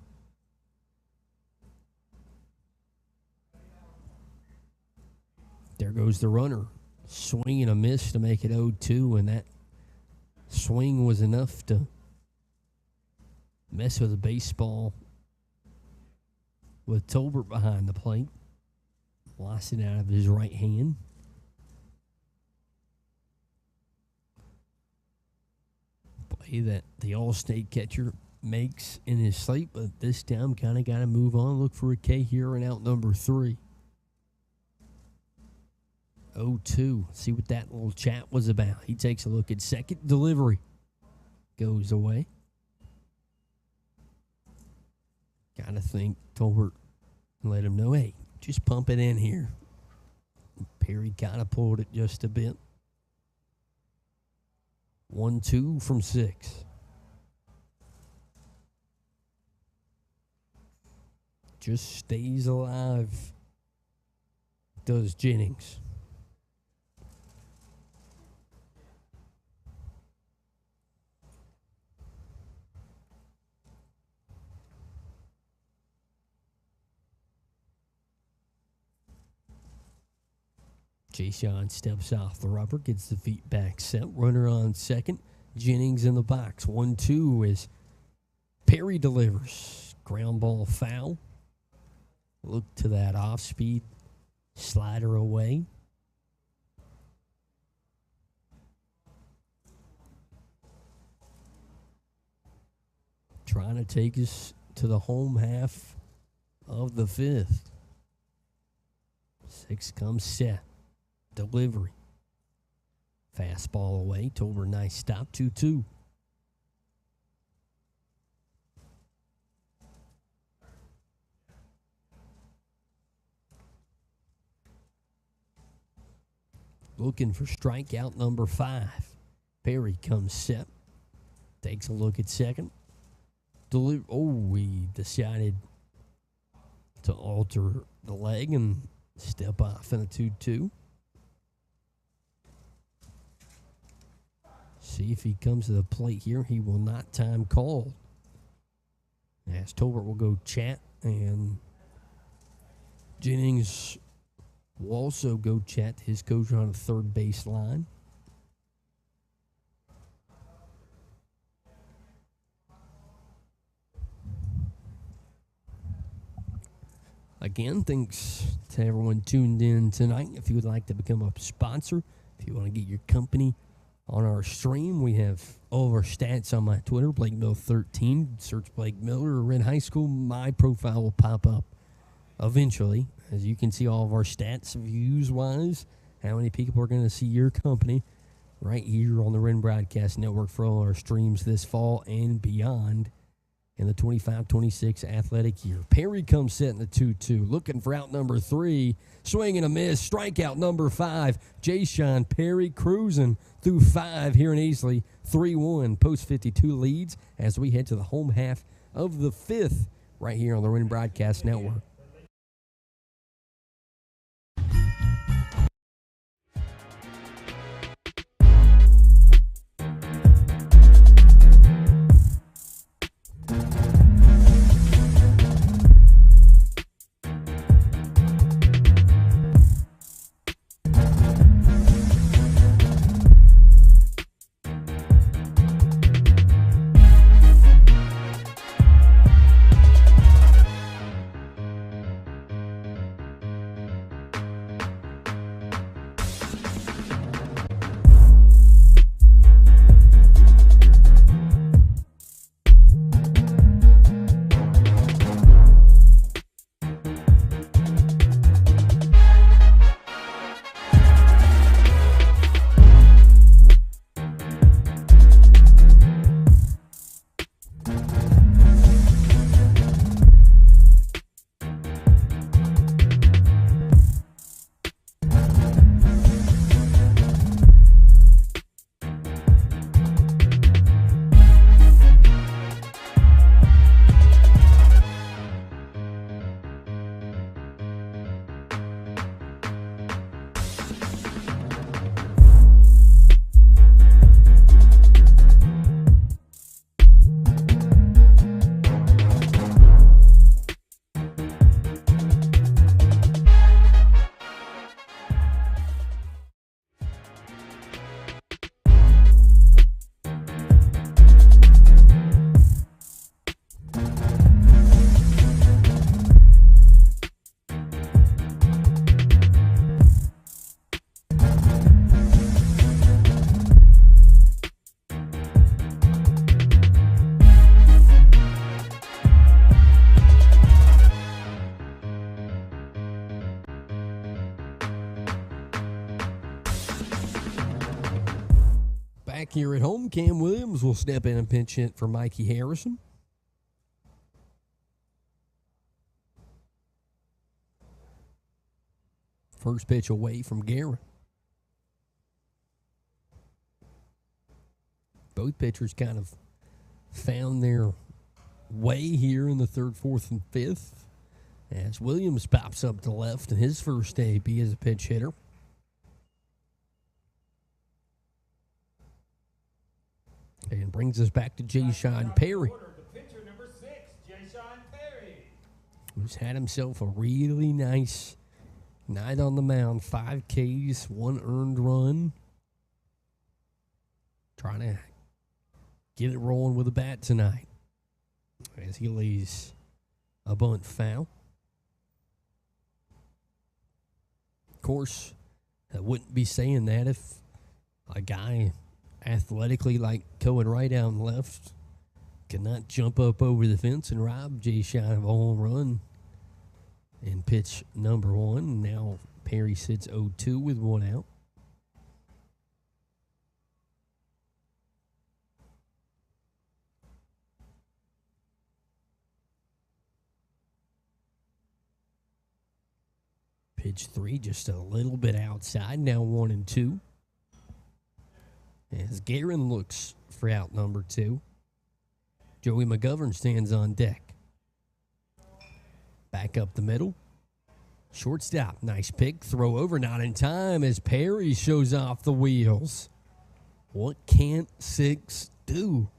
There goes the runner. Swing and a miss to make it 0-2, and that swing was enough to mess with the baseball with Tolbert behind the plate. Lost it out of his right hand. Play that the All-State catcher makes in his sleep, but this time kind of got to move on. Look for a K here and out number 3. 0-2. See what that little chat was about. He takes a look at second. Delivery goes away. Gotta think Tolbert let him know, hey, just pump it in here. Perry kind of pulled it just a bit. 1-2 from 6. Just stays alive, does Jennings. Jay-Sean steps off the rubber, gets the feet back set. Runner on second. Jennings in the box. 1-2 as Perry delivers. Ground ball foul. Look to that off-speed slider away. Trying to take us to the home half of the 5th. 6 comes set. Delivery. Fastball away. Tolbert, nice stop. 2-2. Looking for strikeout number 5. Perry comes set. Takes a look at second. We decided to alter the leg and step off in a 2-2. See if he comes to the plate here. He will not time call. As Tolbert will go chat, and Jennings will also go chat to his coach on the third base line. Again, thanks to everyone tuned in tonight. If you would like to become a sponsor, if you want to get your company on our stream, we have all of our stats on my Twitter, Blake Miller 13. Search Blake Miller or Wren High School. My profile will pop up eventually. As you can see all of our stats, views-wise, how many people are going to see your company right here on the Wren Broadcast Network for all our streams this fall and beyond in the 25-26 athletic year. Perry comes set in the 2-2, looking for out number 3. Swing and a miss. Strikeout number 5. Jay-Sean Perry cruising through 5 here in Easley. 3-1 post 52 leads as we head to the home half of the 5th right here on the Wren Broadcast Network. Back here at home, Cam Williams will step in and pinch hit for Mikey Harrison. First pitch away from Guerin. Both pitchers kind of found their way here in the third, fourth, and fifth. As Williams pops up to left in his first AB as a pinch hitter. And brings us back to Jay-Sean Perry, who's had himself a really nice night on the mound. 5 Ks, 1 earned run. Trying to get it rolling with a bat tonight as he lays a bunt foul. Of course, I wouldn't be saying that if a guy athletically like Cohen right down left could not jump up over the fence and rob Jay-Sean of a home run in pitch number 1. Now Perry sits 0-2 with 1 out. Pitch 3 just a little bit outside. Now 1-2. As Guerin looks for out number 2. Joey McGovern stands on deck. Back up the middle. Shortstop, nice pick. Throw over, not in time as Perry shows off the wheels. What can't 6 do?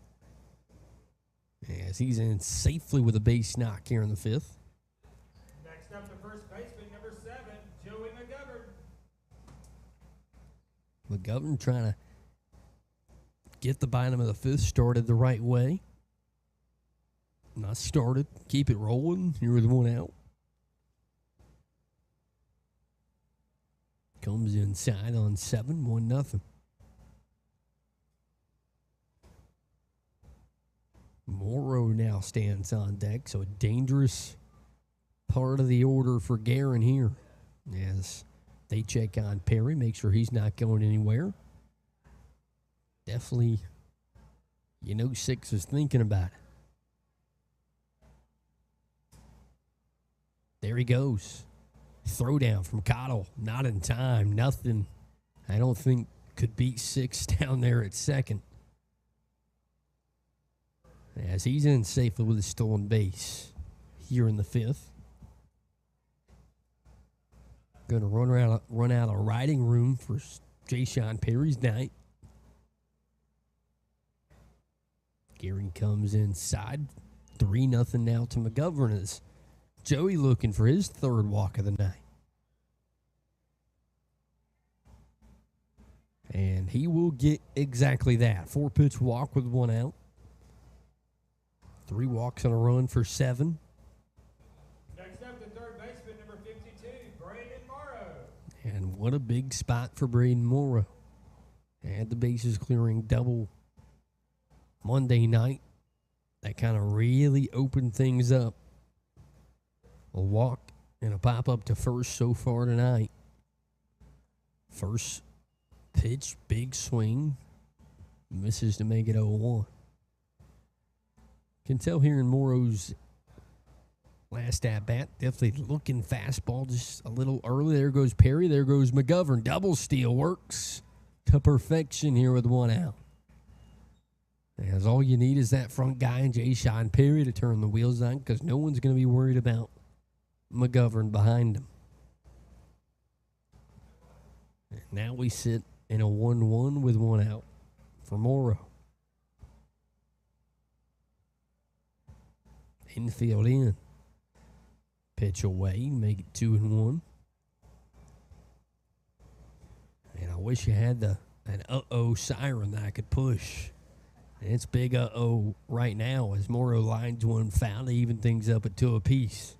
As he's in safely with a base knock here in the 5th. Next up, the first baseman, number 7, Joey McGovern. McGovern trying to get the bottom of the 5th started the right way. Not started. Keep it rolling. Here with 1 out. Comes inside on 7, 1-0. Morrow now stands on deck, so a dangerous part of the order for Guerin here as they check on Perry, make sure he's not going anywhere. Definitely, 6 is thinking about it. There he goes. Throw down from Cottle. Not in time. Nothing. I don't think could beat 6 down there at second. As he's in safely with a stolen base here in the 5th. Going to run out of riding room for Jay-Sean Perry's night. Guerin comes inside. 3-0 now to McGovern as Joey looking for his 3rd walk of the night. And he will get exactly that. 4-pitch walk with 1 out. 3 walks on a run for 7. Next up, the third baseman, number 52, Braden Morrow. And what a big spot for Braden Morrow. Had the bases clearing double Monday night. That kind of really opened things up. A walk and a pop up to first so far tonight. First pitch, big swing. Misses to make it 0-1. Can tell here in Morrow's last at-bat, definitely looking fastball just a little early. There goes Perry. There goes McGovern. Double steal works to perfection here with 1 out. As all you need is that front guy and Jay-Sean Perry to turn the wheels on because no one's going to be worried about McGovern behind him. And now we sit in a 1-1 with 1 out for Morrow. Infield in. Pitch away, make it 2-1. And I wish you had an uh-oh siren that I could push. And it's big uh-oh right now as Morrow lines one foul to even things up at 2 apiece.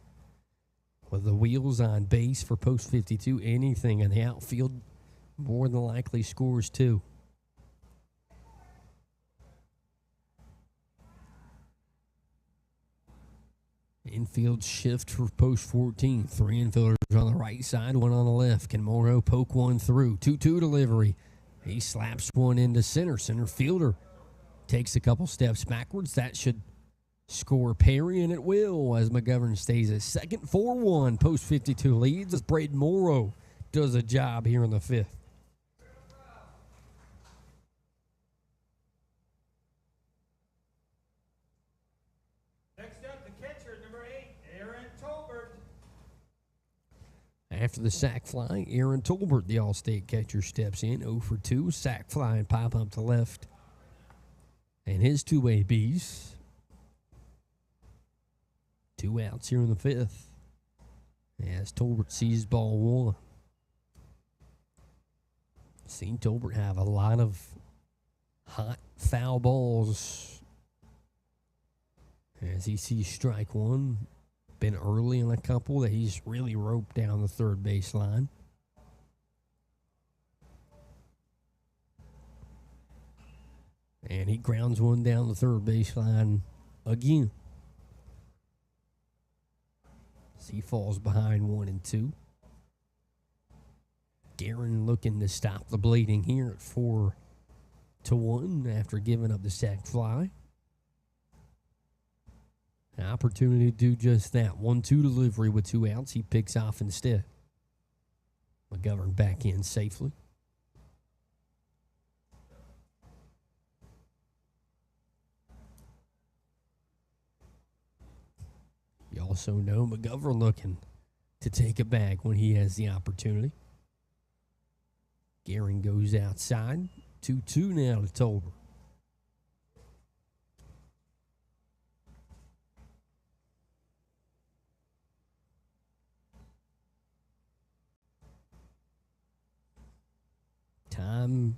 With the wheels on base for post 52, anything in the outfield more than likely scores 2. Infield shift for post 14. 3 infielders on the right side, 1 on the left. Can Morrow poke one through? 2-2 delivery. He slaps one into center. Center fielder takes a couple steps backwards. That should score Perry, and it will as McGovern stays at second. 4-1. Post 52 leads as Braden Morrow does a job here in the 5th. Next up, the catcher, number 8, Aaron Tolbert. After the sack fly, Aaron Tolbert, the All-State catcher, steps in. 0 for 2. Sack fly and pop up to left. And his two ABs. 2 outs here in the 5th. As Tolbert sees ball 1. Seen Tolbert have a lot of hot foul balls. As he sees strike 1. Been early in a couple that he's really roped down the third baseline. And he grounds one down the third baseline again. As he falls behind 1 and 2. Guerin looking to stop the bleeding here at 4-1 after giving up the sac fly. An opportunity to do just that. 1-2 delivery with 2 outs. He picks off instead. McGovern back in safely. You also know McGovern looking to take it back when he has the opportunity. Guerin goes outside. 2-2 now to Tolbert. Time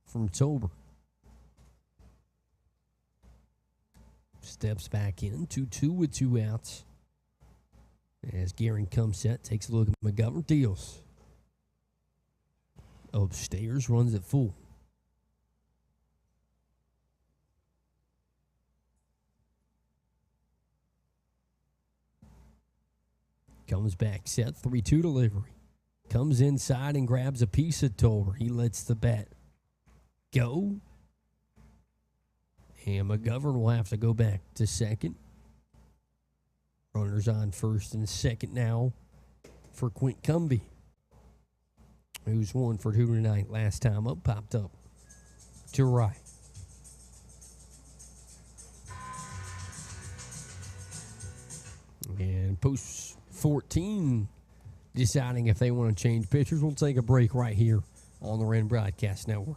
from Tolbert. Steps back in. 2-2 with 2 outs. As Guerin comes set, takes a look at McGovern, deals. Upstairs, runs it full. Comes back set, 3-2 delivery. Comes inside and grabs a piece of Tolbert. He lets the bat go. And McGovern will have to go back to second. Runners on first and second now for Quint Cumbie, who's 1 for 2 tonight. Last time up, popped up to right. And post 14 deciding if they want to change pitchers. We'll take a break right here on the Wren Broadcast Network.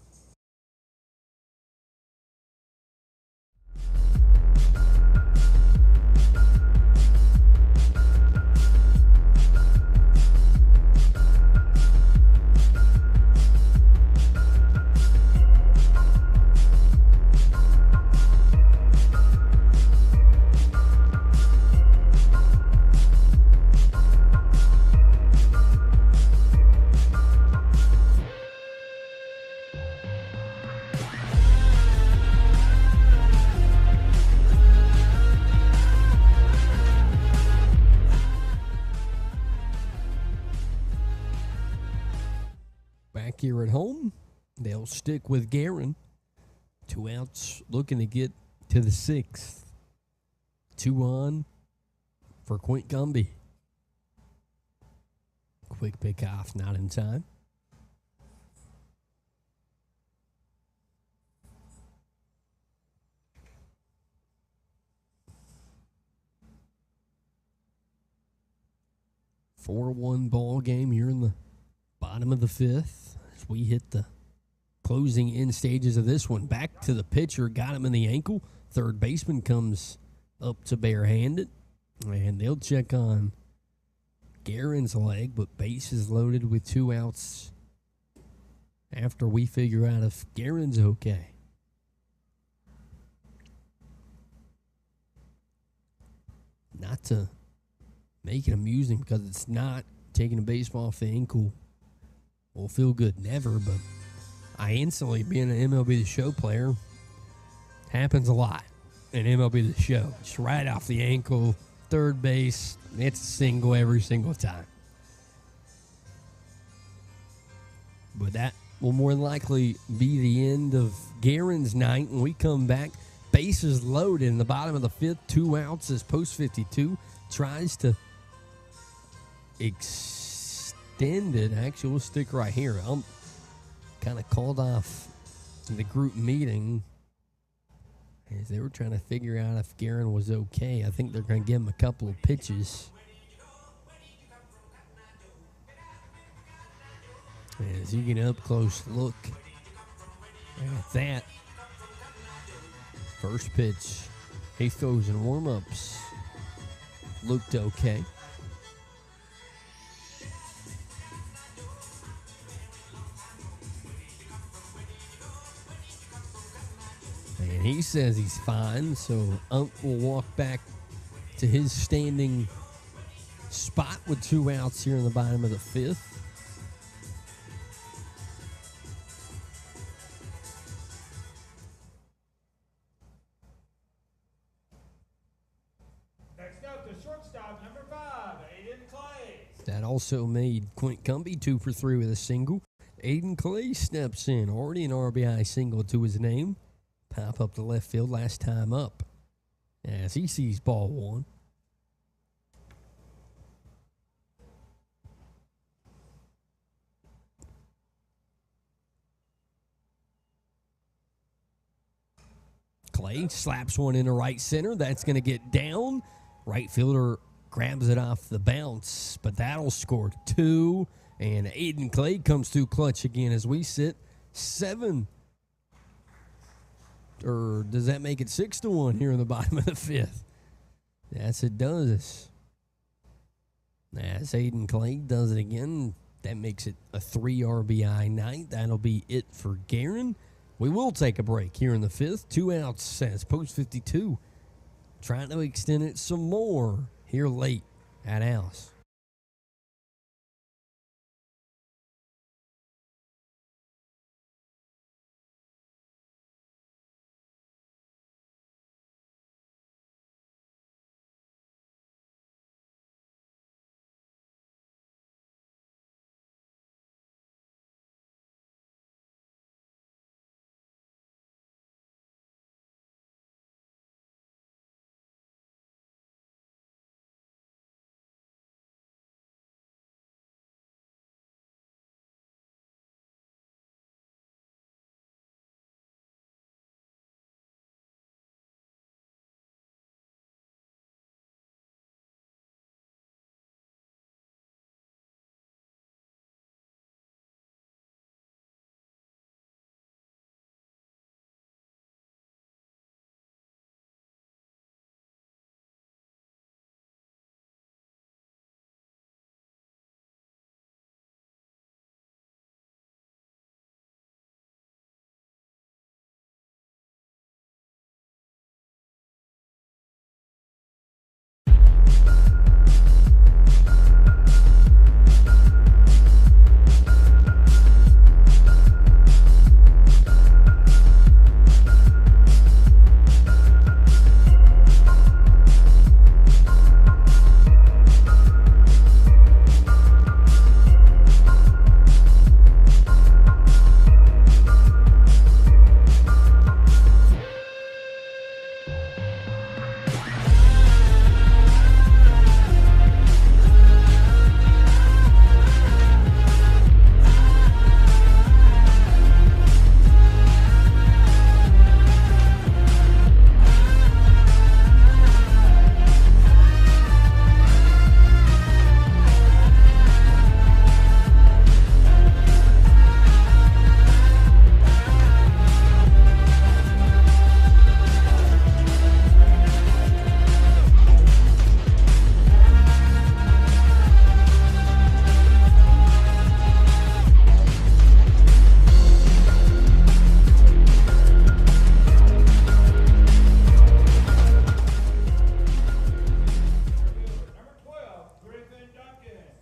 Here at home, they'll stick with Guerin. 2 outs, looking to get to the 6th. 2 on for Quint Cumbie. Quick pick off, not in time. A 4-1 ball game here in the bottom of the 5th. We hit the closing end stages of this one. Back to the pitcher, got him in the ankle. Third baseman comes up to barehanded, and they'll check on Guerin's leg, but base is loaded with 2 outs after we figure out if Guerin's okay. Not to make it amusing, because it's not taking a baseball off the ankle will feel good, never, but I instantly, being an MLB The Show player, happens a lot in MLB The Show. It's right off the ankle, third base, it's a single every single time. But that will more than likely be the end of Guerin's night when we come back. Bases loaded in the bottom of the 5th, 2 outs as post 52 tries to extended. Actually, we'll stick right here. Kind of called off the group meeting as they were trying to figure out if Guerin was okay. I think they're going to give him a couple of pitches. As you get an up-close look at that. First pitch, he throws in warm-ups. Looked okay. And he says he's fine, so Ump will walk back to his standing spot with 2 outs here in the bottom of the 5th. Next up, the shortstop, number 5, Aiden Clay. That also made Quint Cumbie 2 for 3 with a single. Aiden Clay steps in, already an RBI single to his name. Pop up the left field last time up as he sees ball 1. Clay slaps one into right center. That's going to get down. Right fielder grabs it off the bounce, but that'll score 2. And Aiden Clay comes through clutch again as we sit 7. Or does that make it 6-1 here in the bottom of the 5th? Yes, it does. As Aiden Clay does it again, that makes it a 3 RBI night. That'll be it for Guerin. We will take a break here in the 5th. 2 outs says Post 52. Trying to extend it some more here late at Alice.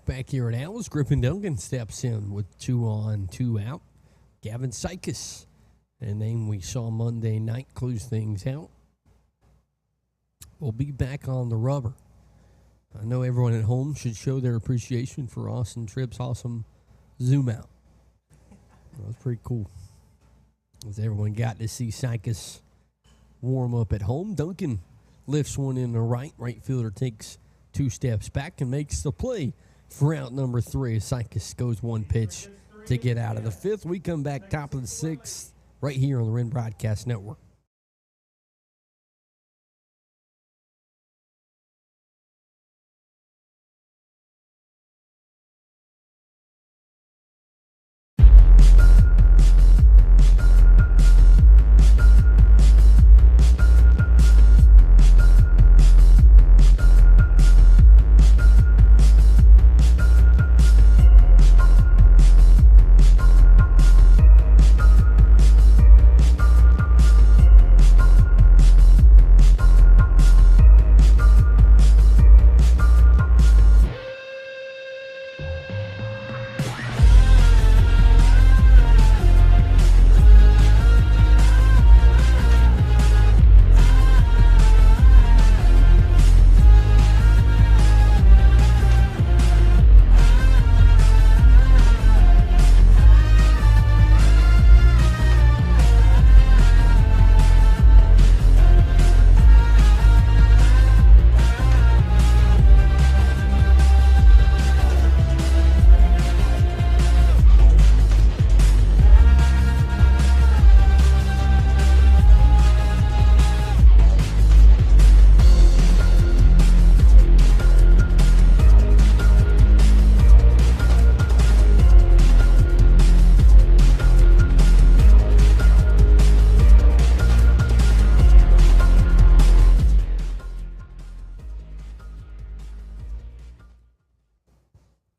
Back here at Alice, Griffin Duncan steps in with 2 on, 2 out. Gavin Sykes, a name we saw Monday night, clues things out. We'll be back on the rubber. I know everyone at home should show their appreciation for Austin Tripp's awesome zoom out. That was pretty cool. As everyone got to see Sykes warm up at home. Duncan lifts one in the right. Right fielder takes 2 steps back and makes the play. for out number 3. Sykes goes one pitch to get out of the 5th. We come back top of the 6th right here on the Wren Broadcast Network.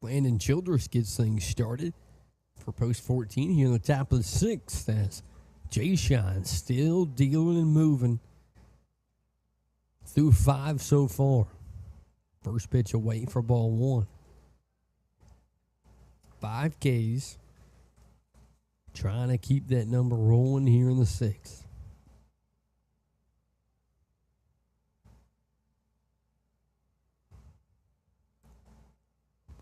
Landon Childress gets things started for post 14 here in the top of the 6th as Jay Shine still dealing and moving through 5 so far. First pitch away for ball 1. 5 Ks. Trying to keep that number rolling here in the 6th.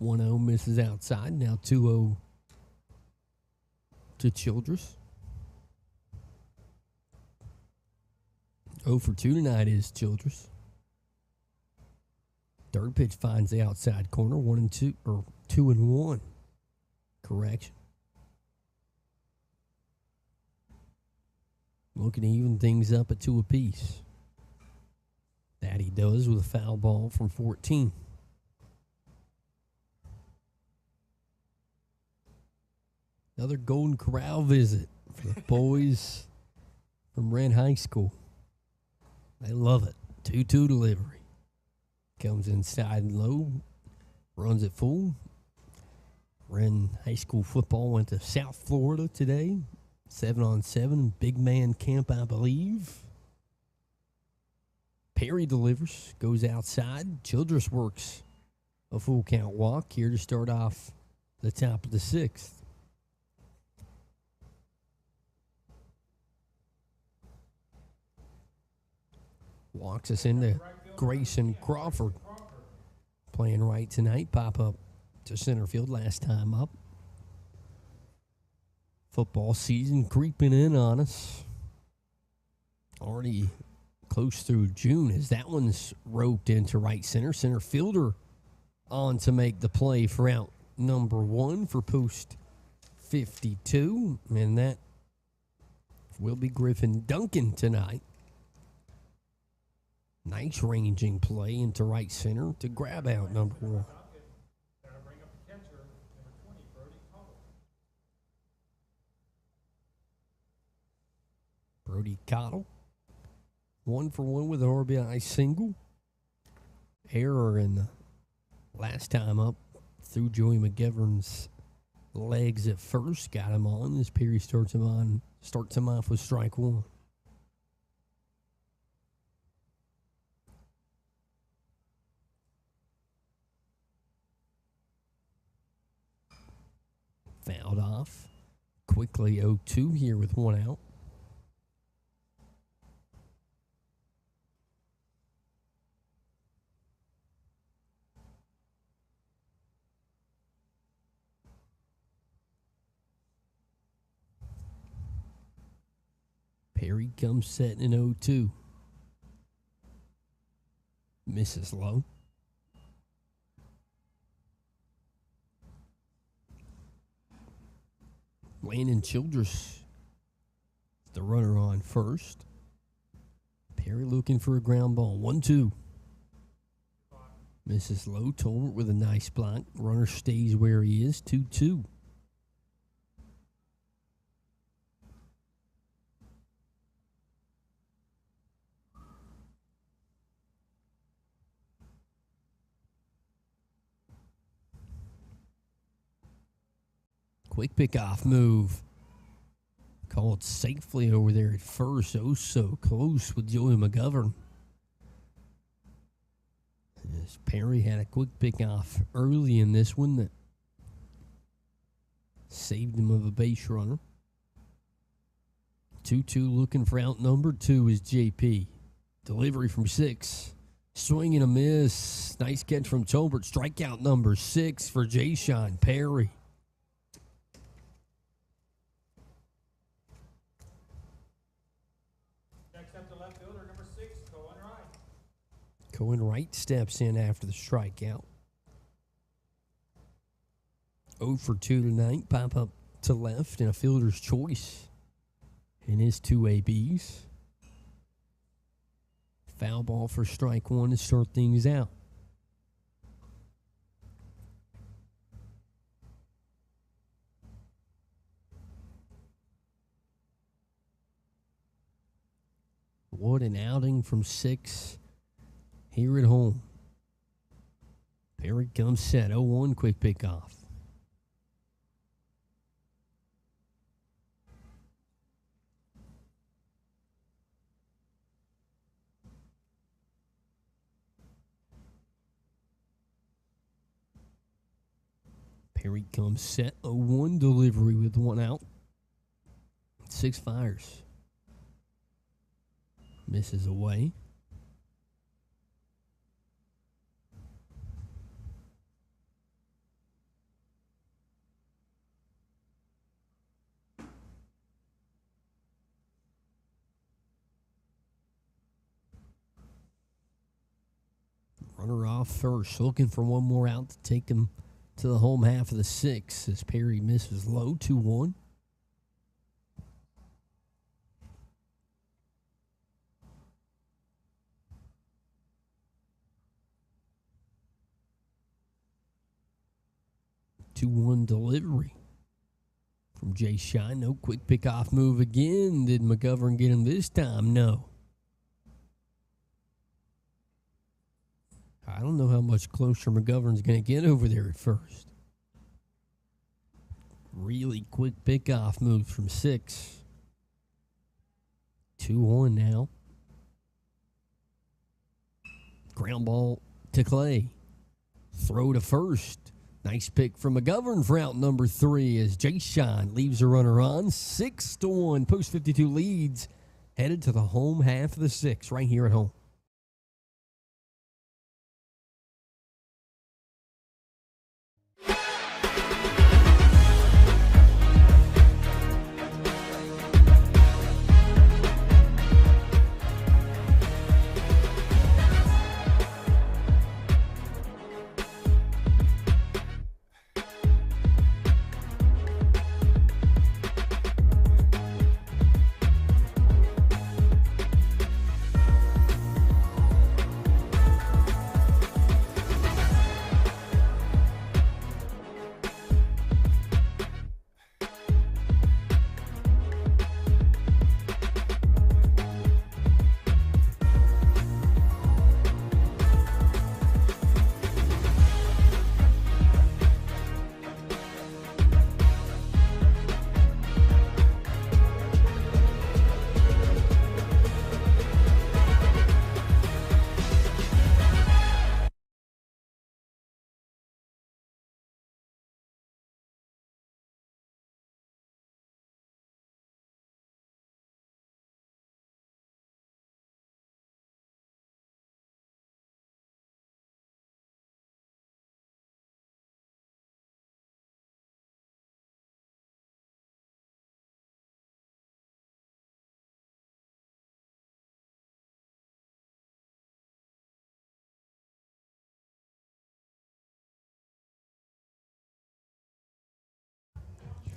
1-0 misses outside. Now 2-0 to Childress. 0 for 2 tonight is Childress. Third pitch finds the outside corner. 1-2 or 2-1. Correction. Looking to even things up at 2 apiece. That he does with a foul ball from 14. Another Golden Corral visit for the boys from Wren High School. They love it. 2-2 delivery. Comes inside and low. Runs it full. Wren High School football went to South Florida today. 7-on-7. Big man camp, I believe. Perry delivers. Goes outside. Childress works a full count walk here to start off the top of the 6th. Walks us into Grayson Crawford. Playing right tonight. Pop up to center field last time up. Football season creeping in on us. Already close through June as that one's roped into right center. Center fielder on to make the play for out number 1 for post 52. And that will be Griffin Duncan tonight. Nice ranging play into right center to grab out number 1. Brody Cottle, 1 for 1 with an RBI single. Error in the last time up through Joey McGivern's legs at first. Got him on as Perry starts him off with strike 1. Fouled off. Quickly 0-2 here with 1 out. Perry comes set in 0-2. Misses low. Landon Childress, the runner on first. Perry looking for a ground ball. 1-2. Misses low. Tolbert with a nice block. Runner stays where he is. 2-2. Quick pick-off move. Called safely over there at first. Oh, so close with Joey McGovern. As Perry had a quick pick-off early in this one that saved him of a base runner. 2-2 looking for out number 2 is JP. Delivery from 6. Swing and a miss. Nice catch from Tolbert. Strikeout number 6 for Jayshon Perry. Cohen Wright steps in after the strikeout. 0 for 2 tonight. Pop up to left and a fielder's choice in his 2 ABs. Foul ball for strike 1 to start things out. What an outing from 6. Here at home. Perry comes set. 0-1 quick pickoff. Perry comes set. 0-1 delivery with 1 out. 6 fires. Misses away. Runner off first, looking for one more out to take him to the home half of the 6 as Perry misses low. 2-1. Delivery from Jayshon. No quick pickoff move again. Did McGovern get him this time? No. I don't know how much closer McGovern's going to get over there at first. Really quick pickoff move from 6. 2-1 now. Ground ball to Clay. Throw to first. Nice pick from McGovern for out number 3 as Jayshon leaves a runner on. 6-1. Post 52 leads. Headed to the home half of the 6 right here at home.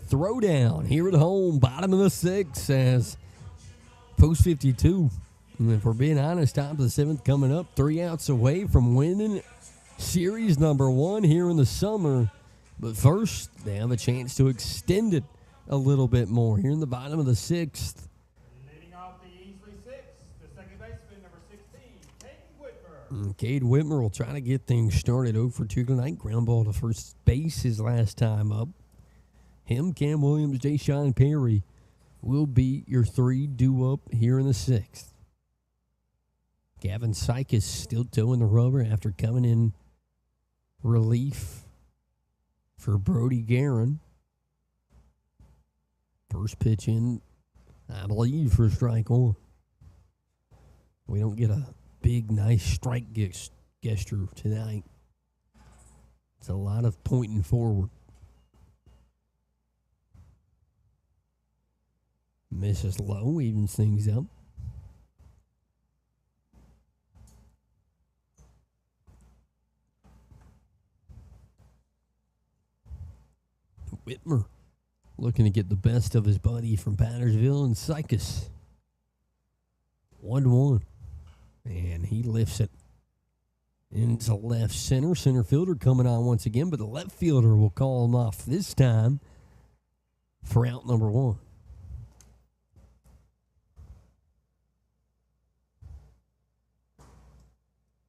Throwdown here at home, bottom of the 6th as post 52. And if we're being honest, top of the 7th coming up, 3 outs away from winning series number 1 here in the summer. But first, they have a chance to extend it a little bit more here in the bottom of the 6th. Leading off the Easley 6, the second baseman, number 16, Cade Whitmer. Cade Whitmer will try to get things started 0 for 2 tonight. Ground ball to first base his last time up. Him, Cam Williams, Jayshawn Perry will be your 3 due up here in the 6th. Gavin Sykes still toeing the rubber after coming in relief for Brody Guerin. First pitch in, I believe, for strike 1. We don't get a big, nice strike gesture tonight. It's a lot of pointing forward. Misses low, evens things up. Whitmer looking to get the best of his buddy from Pattersville and Sykes. 1-1. And he lifts it into left center. Center fielder coming on once again, but the left fielder will call him off this time for out number 1.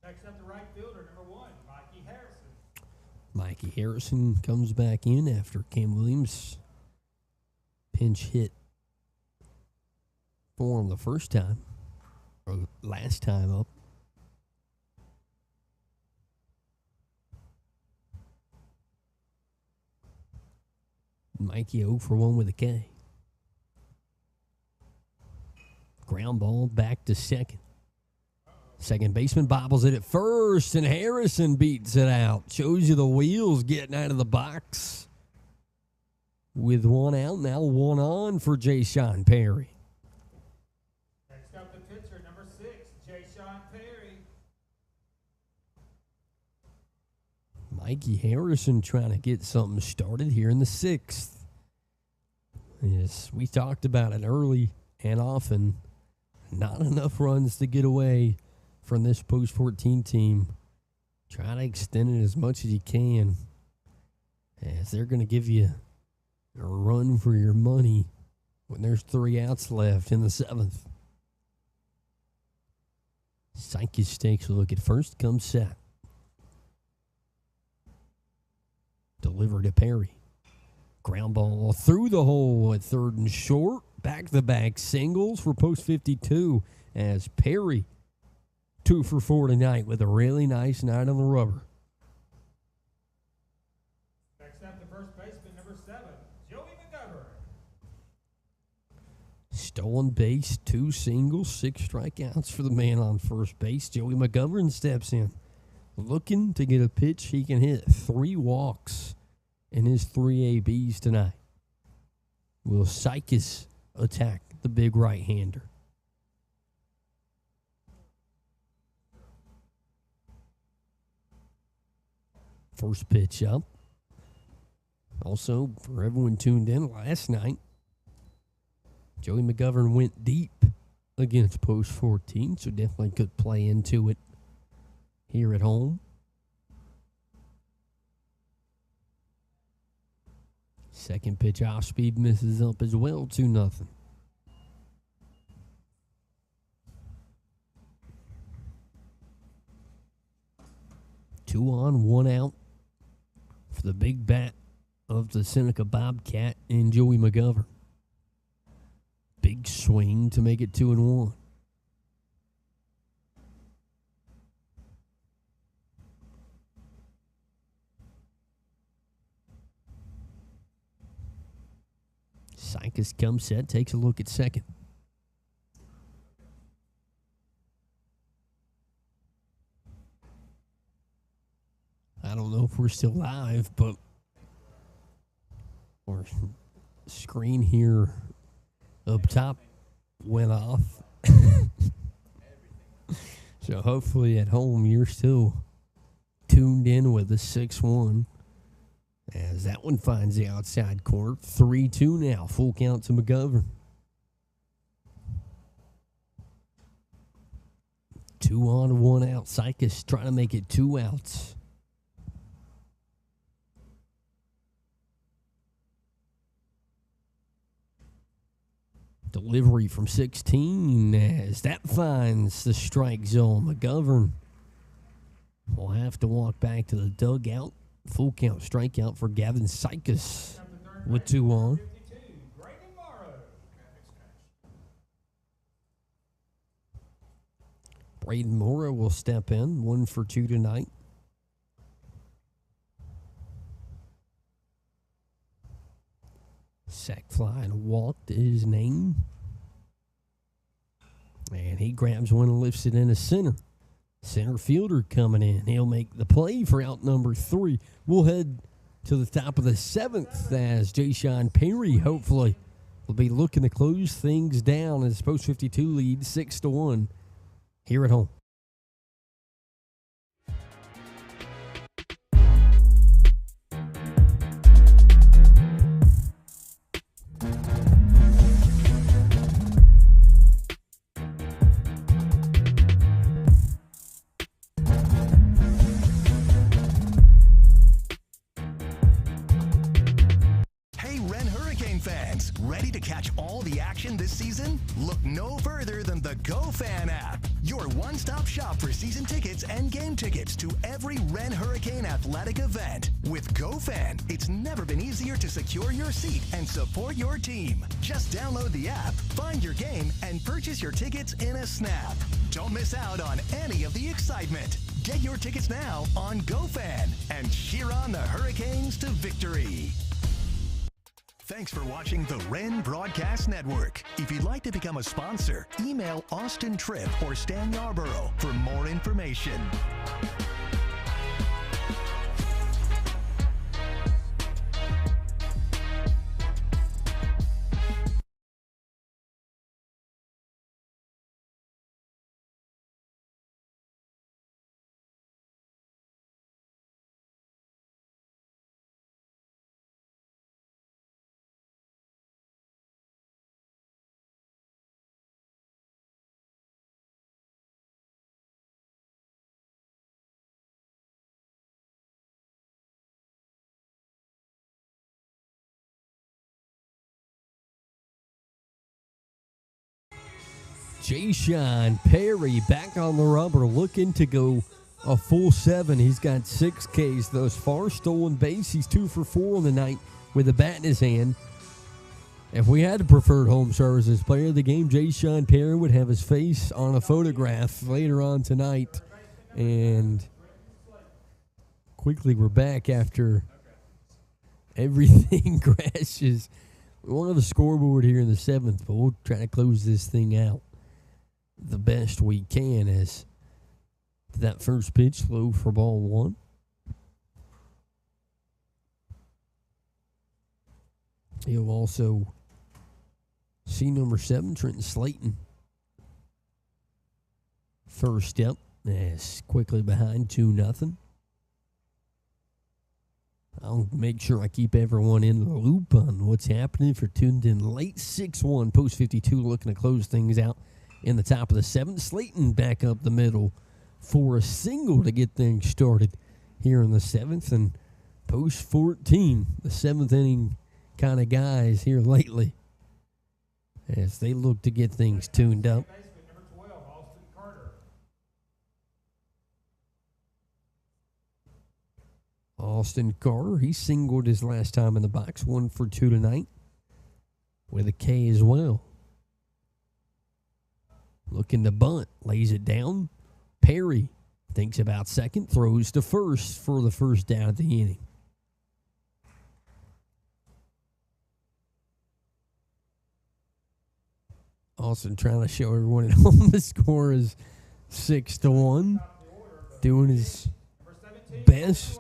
Next up, the right fielder, number 1, Mikey Harrison. Mikey Harrison comes back in after Cam Williams pinch hit for him the first time, or last time up. Mikey 0 for 1 with a K. Ground ball back to second. Second baseman bobbles it at first, and Harrison beats it out. Shows you the wheels getting out of the box. With 1 out, now 1 on for Jayshawn Perry. Next up, the pitcher, number 6, Jayshawn Perry. Mikey Harrison trying to get something started here in the 6th. Yes, we talked about it early and often. Not enough runs to get away from this post-14 team. Try to extend it as much as you can, as they're going to give you a run for your money when there's 3 outs left in the 7th. Sykes takes a look at first, comes set. Delivered to Perry. Ground ball through the hole at third and short. Back-to-back singles for post 52 as Perry 2 for 4 tonight with a really nice night on the rubber. Next up, the first baseman, number 7, Joey McGovern. Stolen base, 2 singles, 6 strikeouts for the man on first base. Joey McGovern steps in, looking to get a pitch he can hit. 3 walks in his 3 ABs tonight. Will Sykes attack the big right-hander? First pitch up. Also, for everyone tuned in last night, Joey McGovern went deep against post 14, so definitely could play into it here at home. Second pitch off speed misses up as well, 2-0. Two on, 1 out for the big bat of the Seneca Bobcat and Joey McGovern. Big swing to make it 2-1. Sykes comes set, takes a look at second. I don't know if we're still live, but our screen here up top went off. So hopefully at home you're still tuned in with the 6-1 As that one finds the outside corner. 3-2 now. Full count to McGovern. 2 on, 1 out. Sykas trying to make it 2 outs. Delivery from 16 as that finds the strike zone. McGovern will have to walk back to the dugout. Full count strikeout for Gavin Sykas with 2 on. Braden Morrow will step in, 1 for 2 tonight. Sack fly and walked his name. And he grabs one and lifts it into center. Center fielder coming in. He'll make the play for out number 3. We'll head to the top of the 7th as Ja'Shawn Perry hopefully will be looking to close things down as Post 52 leads 6-1 here at home. Fans, ready to catch all the action this season? Look no further than the GoFan app, your one-stop shop for season tickets and game tickets to every Wren Hurricane athletic event. With GoFan, it's never been easier to secure your seat and support your team. Just download the app, find your game, and purchase your tickets in a snap. Don't miss out on any of the excitement. Get your tickets now on GoFan and cheer on the Hurricanes to victory. Thanks for watching the Wren Broadcast Network. If you'd like to become a sponsor, email Austin Tripp or Stan Yarborough for more information. Ja'Shawn Perry back on the rubber, looking to go a full 7. He's got 6 Ks thus far. Stolen base, he's 2 for 4 on the night with a bat in his hand. If we had a preferred home services player of the game, Ja'Shawn Perry would have his face on a photograph later on tonight. And quickly we're back after everything crashes. We won't have a scoreboard here in the 7th, but we'll try to close this thing out the best we can as that first pitch low for ball 1. You'll also see number 7, Trenton Slayton. First step is quickly behind 2-0. I'll make sure I keep everyone in the loop on what's happening if you're tuned in late. 6-1, Post 52 looking to close things out in the top of the 7th. Slayton back up the middle for a single to get things started here in the 7th. And Post 14, the 7th inning kind of guys here lately as they look to get things tuned up. Austin Carter, he singled his last time in the box, 1 for 2 tonight with a K as well. Looking to bunt, lays it down. Perry thinks about second, throws to first for the first down of the inning. Austin trying to show everyone at home the score is 6-1. Doing his best.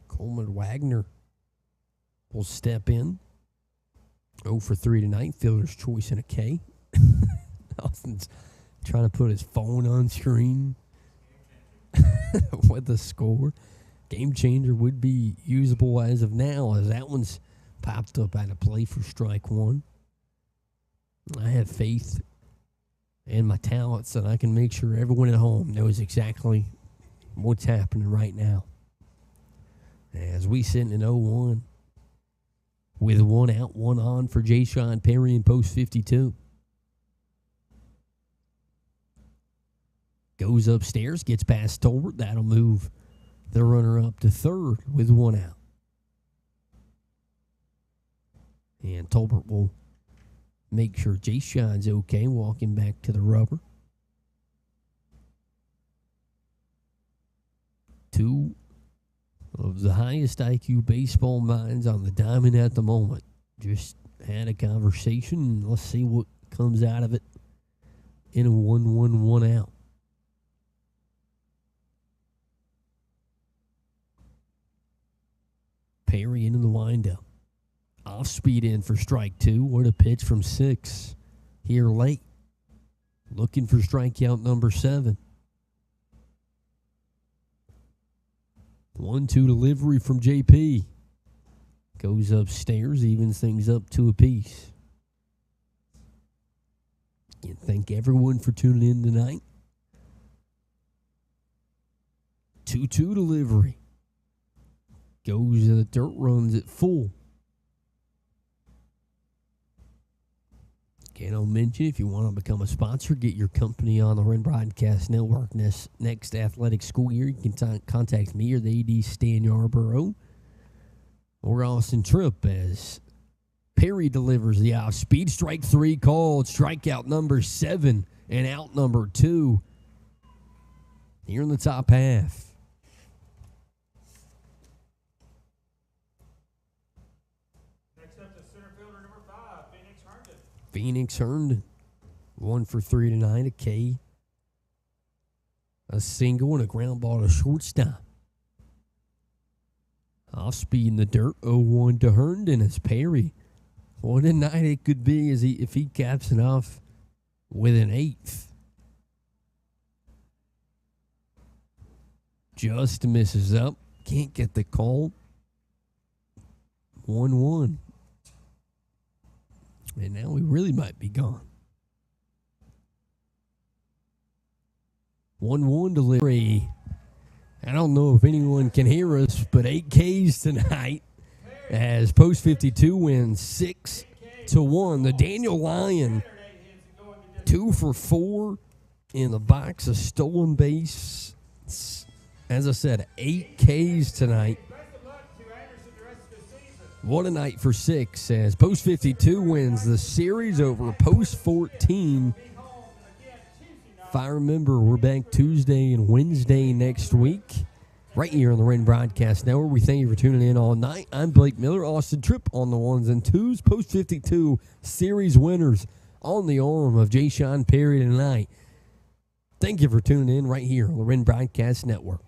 Coleman Wagner will step in. 0 for 3 tonight. Fielder's choice and a K. Austin's trying to put his phone on screen with the score. Game changer would be usable as of now, as that one's popped up at a play for strike one. I have faith in my talents that I can make sure everyone at home knows exactly what's happening right now. As we sit in 0-1 with 1 out, 1 on for Ja'Shawn Perry in post 52. Goes upstairs, gets past Tolbert. That'll move the runner up to third with 1 out. And Tolbert will make sure Ja'Shawn's okay, walking back to the rubber. 2 of the highest IQ baseball minds on the diamond at the moment just had a conversation. Let's see what comes out of it in a 1-1, 1 out. Perry into the windup. Off speed in for strike 2. What a pitch from 6 here late. Looking for strikeout number 7. 1-2 delivery from JP. Goes upstairs, evens things up 2 apiece. Again, thank everyone for tuning in tonight. 2-2 delivery. Goes to the dirt, runs it full. Again, I'll mention, if you want to become a sponsor, get your company on the Wren Broadcast Network next athletic school year, you can contact me or the AD Stan Yarborough or Austin Tripp as Perry delivers the off-speed. Strike 3 called. Strikeout number 7 and out number 2 here in the top half. Phoenix Herndon, 1 for 3 tonight, a K, a single, and a ground ball to shortstop. Off speed in the dirt, 0-1 to Herndon as Perry. What a night it could be if he caps it off with an 8th. Just misses up, can't get the call. 1-1. And now we really might be gone. 1-1 delivery. I don't know if anyone can hear us, but 8 Ks tonight as Post 52 wins 6-1. The Daniel Lyon, 2 for 4 in the box, a stolen base. As I said, 8 Ks tonight. What a night for 6 as Post 52 wins the series over Post 14. If I remember, we're back Tuesday and Wednesday next week right here on the Wren Broadcast Network. We thank you for tuning in all night. I'm Blake Miller, Austin Tripp on the 1s and 2s. Post 52 series winners on the arm of Ja'Shawn Perry tonight. Thank you for tuning in right here on the Wren Broadcast Network.